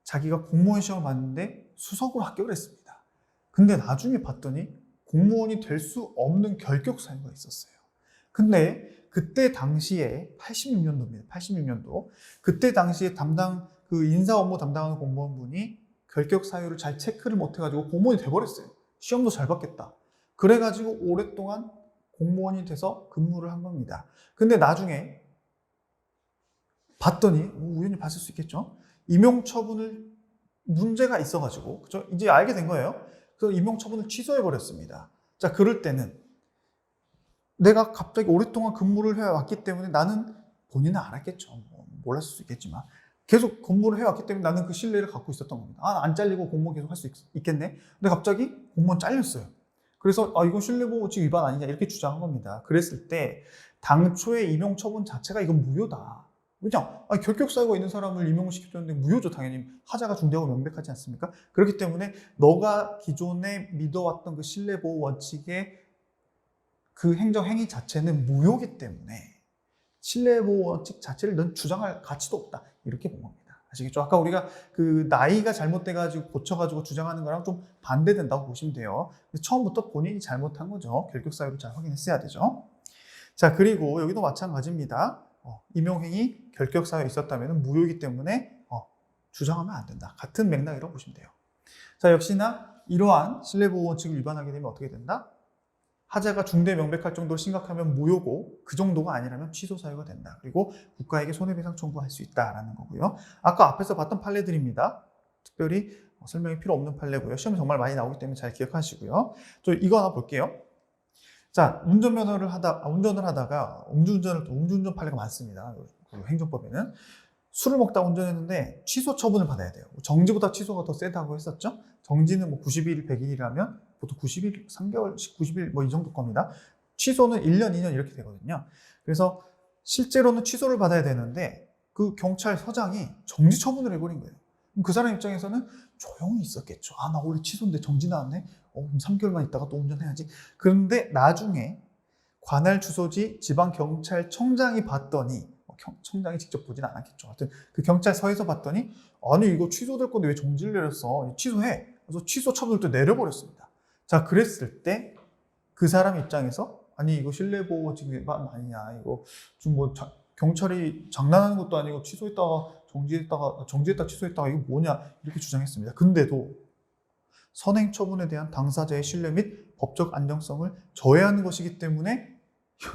자기가 공무원 시험을 봤는데 수석으로 합격을 했습니다. 근데 나중에 봤더니 공무원이 될 수 없는 결격 사유가 있었어요. 근데 그때 당시에 86년도입니다. 86년도. 그때 당시에 그 인사 업무 담당하는 공무원분이 결격 사유를 잘 체크를 못해가지고 공무원이 돼버렸어요. 시험도 잘 봤겠다. 그래가지고 오랫동안 공무원이 돼서 근무를 한 겁니다. 근데 나중에 봤더니 우연히 봤을 수 있겠죠. 임용 처분을 문제가 있어가지고 그죠? 이제 알게 된 거예요. 그래서 임용 처분을 취소해 버렸습니다. 자, 그럴 때는 내가 갑자기 오랫동안 근무를 해왔기 때문에 나는 본인은 알았겠죠. 몰랐을 수 있겠지만 계속 공무를 해왔기 때문에 나는 그 신뢰를 갖고 있었던 겁니다. 안 잘리고 공무원 계속 할 수 있겠네. 근데 갑자기 공무원 잘렸어요. 그래서 이건 신뢰보호원칙 위반 아니냐 이렇게 주장한 겁니다. 그랬을 때 당초의 임용 처분 자체가 이건 무효다. 그냥 결격 사유가 있는 사람을 임용을 시켜줬는데 무효죠. 당연히 하자가 중대하고 명백하지 않습니까? 그렇기 때문에 너가 기존에 믿어왔던 그 신뢰보호 원칙의 그 행정행위 자체는 무효기 때문에 신뢰보호 원칙 자체를 넌 주장할 가치도 없다. 이렇게 본 겁니다. 아시겠죠? 아까 우리가 그 나이가 잘못돼가지고 고쳐가지고 주장하는 거랑 좀 반대된다고 보시면 돼요. 처음부터 본인이 잘못한 거죠. 결격 사유를 잘 확인했어야 되죠. 자, 그리고 여기도 마찬가지입니다. 임용행위 결격 사유가 있었다면 무효이기 때문에 주장하면 안 된다. 같은 맥락이라고 보시면 돼요. 자, 역시나 이러한 신뢰보호 원칙을 위반하게 되면 어떻게 된다? 하자가 중대 명백할 정도로 심각하면 무효고 그 정도가 아니라면 취소 사유가 된다. 그리고 국가에게 손해배상 청구할 수 있다라는 거고요. 아까 앞에서 봤던 판례들입니다. 특별히 설명이 필요 없는 판례고요. 시험에 정말 많이 나오기 때문에 잘 기억하시고요. 저 이거 하나 볼게요. 자, 운전을 하다가 음주운전 판례가 많습니다. 그 행정법에는 술을 먹다 운전했는데 취소 처분을 받아야 돼요. 정지보다 취소가 더 세다고 했었죠. 정지는 뭐 90일, 100일이라면 보통 90일, 3개월, 90일 뭐 이 정도 겁니다. 취소는 1년, 2년 이렇게 되거든요. 그래서 실제로는 취소를 받아야 되는데 그 경찰서장이 정지 처분을 해버린 거예요. 그 사람 입장에서는 조용히 있었겠죠. 나 원래 취소인데 정지 나왔네. 그럼 3개월만 있다가 또 운전해야지. 그런데 나중에 관할 주소지 지방경찰청장이 봤더니 청장이 직접 보진 않았겠죠. 하여튼 그 경찰서에서 봤더니 아니 이거 취소될 건데 왜 정지를 내렸어? 취소해. 그래서 취소 처분을 또 내려버렸습니다. 자, 그랬을 때 그 사람 입장에서 아니 이거 신뢰보호 위반 아니냐, 이거 좀 뭐 경찰이 장난하는 것도 아니고 취소했다가 정지했다 취소했다가 이거 뭐냐 이렇게 주장했습니다. 근데도 선행 처분에 대한 당사자의 신뢰 및 법적 안정성을 저해하는 것이기 때문에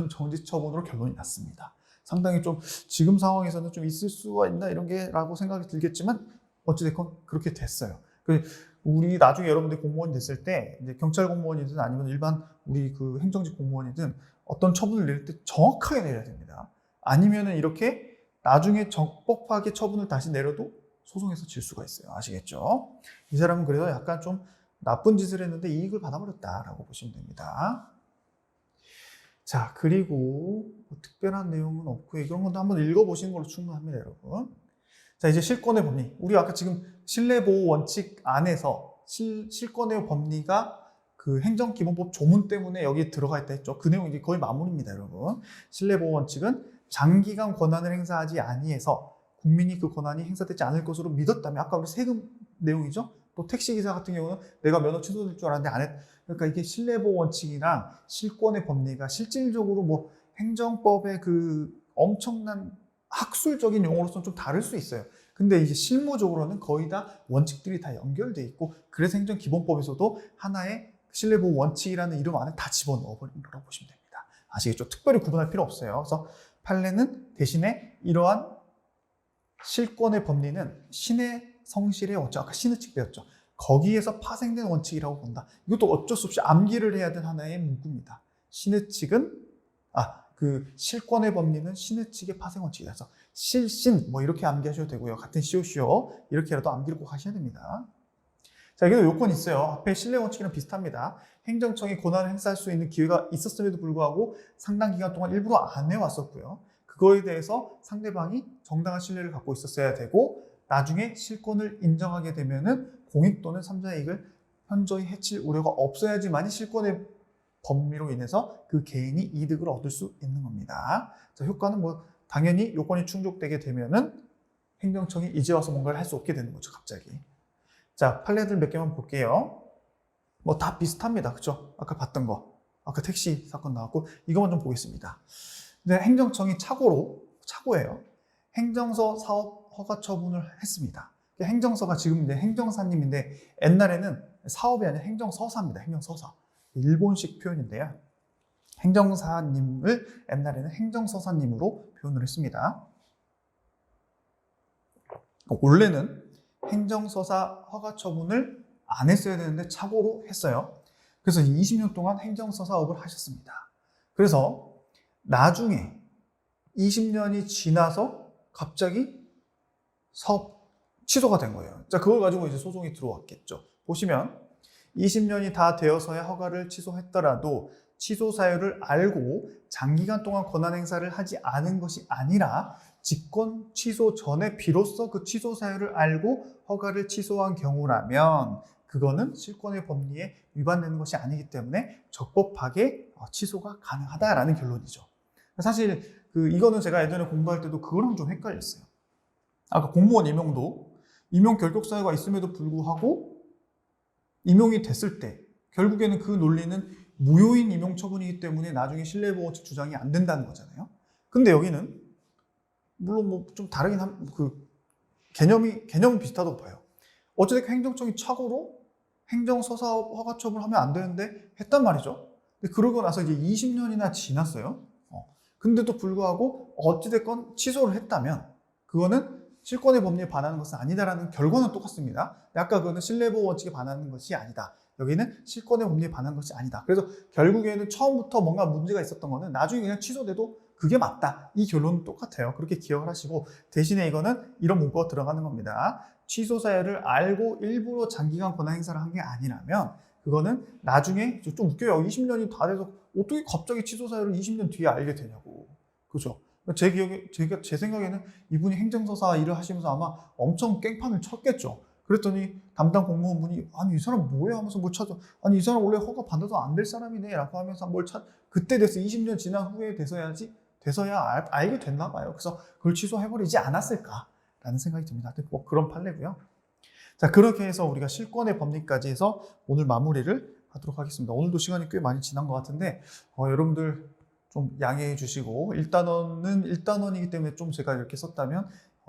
정지 처분으로 결론이 났습니다. 상당히 좀 지금 상황에서는 좀 있을 수가 있나 이런 게라고 생각이 들겠지만 어찌됐건 그렇게 됐어요. 우리 나중에 여러분들이 공무원이 됐을 때 이제 경찰 공무원이든 아니면 일반 우리 그 행정직 공무원이든 어떤 처분을 내릴 때 정확하게 내려야 됩니다. 아니면은 이렇게 나중에 적법하게 처분을 다시 내려도 소송에서 질 수가 있어요. 아시겠죠? 이 사람은 그래서 약간 좀 나쁜 짓을 했는데 이익을 받아버렸다라고 보시면 됩니다. 자, 그리고 뭐 특별한 내용은 없고요. 이런 것도 한번 읽어보시는 걸로 충분합니다, 여러분. 자, 이제 실권의 법리. 우리 아까 지금 신뢰보호 원칙 안에서 실권의 법리가 그 행정기본법 조문 때문에 여기 들어가 있다 했죠. 그 내용 이제 거의 마무리입니다, 여러분. 신뢰보호 원칙은 장기간 권한을 행사하지 아니해서 국민이 그 권한이 행사되지 않을 것으로 믿었다면, 아까 우리 세금 내용이죠. 또 택시기사 같은 경우는 내가 면허 취소될 줄 알았는데 안 했. 그러니까 이게 신뢰보호 원칙이랑 실권의 법리가 실질적으로 뭐 행정법의 그 엄청난 학술적인 용어로서는 좀 다를 수 있어요. 근데 이제 실무적으로는 거의 다 원칙들이 다 연결돼 있고, 그래서 행정기본법에서도 하나의 신뢰보호 원칙이라는 이름 안에 다 집어넣어버린 거라고 보시면 됩니다. 아시겠죠? 특별히 구분할 필요 없어요. 그래서 판례는 대신에 이러한 실권의 법리는 신의 성실의 원칙, 아까 신의 측 배웠죠. 거기에서 파생된 원칙이라고 본다. 이것도 어쩔 수 없이 암기를 해야 되는 하나의 문구입니다. 신의 측은 그 실권의 법리는 신의 측의 파생 원칙이다. 그래서 실신 뭐 이렇게 암기하셔도 되고요. 같은 시오시오 이렇게라도 암기를 꼭 하셔야 됩니다. 자, 여기도 요건이 있어요. 앞에 신뢰 원칙이랑 비슷합니다. 행정청이 권한을 행사할 수 있는 기회가 있었음에도 불구하고 상당 기간 동안 일부러 안 해왔었고요. 그거에 대해서 상대방이 정당한 신뢰를 갖고 있었어야 되고, 나중에 실권을 인정하게 되면은 공익 또는 3자의 이익을 현저히 해칠 우려가 없어야지만이 실권의 법리로 인해서 그 개인이 이득을 얻을 수 있는 겁니다. 자, 효과는 뭐 당연히 요건이 충족되게 되면은 행정청이 이제 와서 뭔가를 할 수 없게 되는 거죠, 갑자기. 자, 판례들 몇 개만 볼게요. 뭐 다 비슷합니다. 그죠? 아까 봤던 거. 아까 택시 사건 나왔고, 이것만 좀 보겠습니다. 근데 행정청이 착오예요. 행정서 사업 허가 처분을 했습니다. 행정서가 지금 이제 행정사님인데, 옛날에는 사업이 아니라 행정서사입니다. 행정서사. 일본식 표현인데요. 행정사님을 옛날에는 행정서사님으로 표현을 했습니다. 원래는 행정서사 허가 처분을 안 했어야 되는데 착오로 했어요. 그래서 20년 동안 행정서 사업을 하셨습니다. 그래서 나중에 20년이 지나서 갑자기 사업 취소가 된 거예요. 자, 그걸 가지고 이제 소송이 들어왔겠죠. 보시면 20년이 다 되어서야 허가를 취소했더라도 취소 사유를 알고 장기간 동안 권한 행사를 하지 않은 것이 아니라 직권 취소 전에 비로소 그 취소 사유를 알고 허가를 취소한 경우라면 그거는 실권의 법리에 위반되는 것이 아니기 때문에 적법하게 취소가 가능하다라는 결론이죠. 사실 이거는 제가 예전에 공부할 때도 그거랑 좀 헷갈렸어요. 아까 공무원 임용도 임용 결격 사유가 있음에도 불구하고 임용이 됐을 때 결국에는 그 논리는 무효인 임용 처분이기 때문에 나중에 신뢰보호원칙 주장이 안 된다는 거잖아요. 근데 여기는 물론 뭐 좀 다르긴 개념은 비슷하다고 봐요. 어쨌든 행정청이 착오로 행정서사업 허가 처분하면 안 되는데 했단 말이죠. 근데 그러고 나서 이제 20년이나 지났어요. 근데도 불구하고 어찌됐건 취소를 했다면 그거는 실권의 법리에 반하는 것은 아니다라는 결과는 똑같습니다. 아까 그거는 신뢰보호 원칙에 반하는 것이 아니다. 여기는 실권의 법리에 반하는 것이 아니다. 그래서 결국에는 처음부터 뭔가 문제가 있었던 거는 나중에 그냥 취소돼도 그게 맞다. 이 결론은 똑같아요. 그렇게 기억을 하시고 대신에 이거는 이런 문구가 들어가는 겁니다. 취소 사유를 알고 일부러 장기간 권한 행사를 한 게 아니라면 그거는 나중에 좀 웃겨요. 20년이 다 돼서 어떻게 갑자기 취소 사유를 20년 뒤에 알게 되냐고. 그죠? 제 생각에는 이분이 행정서사 일을 하시면서 아마 엄청 깽판을 쳤겠죠. 그랬더니 담당 공무원분이 아니 이 사람 뭐야 하면서 뭘 찾아 아니 이 사람 원래 허가 받아도 안 될 사람이네 라고 하면서 그때 돼서 20년 지난 후에 돼서야 알게 됐나 봐요. 그래서 그걸 취소해버리지 않았을까라는 생각이 듭니다. 뭐 그런 판례고요. 자, 그렇게 해서 우리가 실권의 법리까지 해서 오늘 마무리를 하도록 하겠습니다. 오늘도 시간이 꽤 많이 지난 것 같은데 여러분들 좀 양해해 주시고 1단원은 1단원이기 때문에 좀 제가 이렇게 썼다면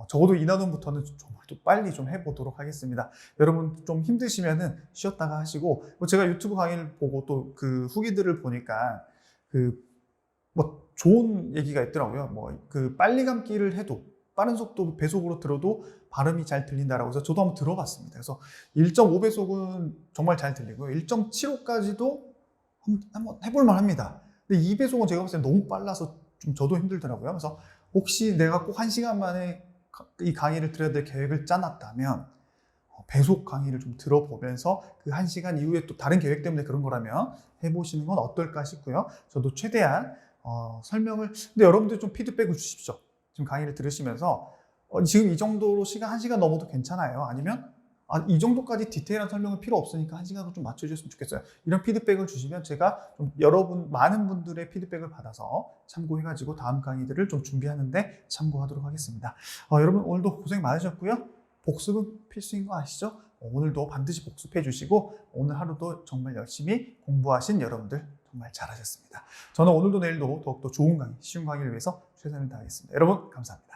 적어도 2단원부터는 정말 좀 빨리 좀 해보도록 하겠습니다. 여러분 좀 힘드시면은 쉬었다가 하시고 제가 유튜브 강의를 보고 또 그 후기들을 보니까 뭐 좋은 얘기가 있더라고요. 빨리 감기를 해도 빠른 속도 배속으로 들어도 발음이 잘 들린다라고 해서 저도 한번 들어봤습니다. 그래서 1.5배속은 정말 잘 들리고요. 1.75까지도 한번 해볼만 합니다. 근데 2배속은 제가 봤을 때 너무 빨라서 좀 저도 힘들더라고요. 그래서 혹시 내가 꼭 1시간 만에 이 강의를 들어야 될 계획을 짜놨다면 배속 강의를 좀 들어보면서 그 1시간 이후에 또 다른 계획 때문에 그런 거라면 해보시는 건 어떨까 싶고요. 저도 최대한 설명을 근데 여러분들 좀 피드백을 주십시오. 지금 강의를 들으시면서 지금 이 정도로 시간 1시간 넘어도 괜찮아요. 아니면 이 정도까지 디테일한 설명은 필요 없으니까 1시간으로 좀 맞춰주셨으면 좋겠어요. 이런 피드백을 주시면 제가 좀 많은 분들의 피드백을 받아서 참고해가지고 다음 강의들을 좀 준비하는데 참고하도록 하겠습니다. 여러분 오늘도 고생 많으셨고요. 복습은 필수인 거 아시죠? 오늘도 반드시 복습해 주시고 오늘 하루도 정말 열심히 공부하신 여러분들 정말 잘하셨습니다. 저는 오늘도 내일도 더욱더 좋은 강의, 쉬운 강의를 위해서 최선을 다하겠습니다. 여러분 감사합니다.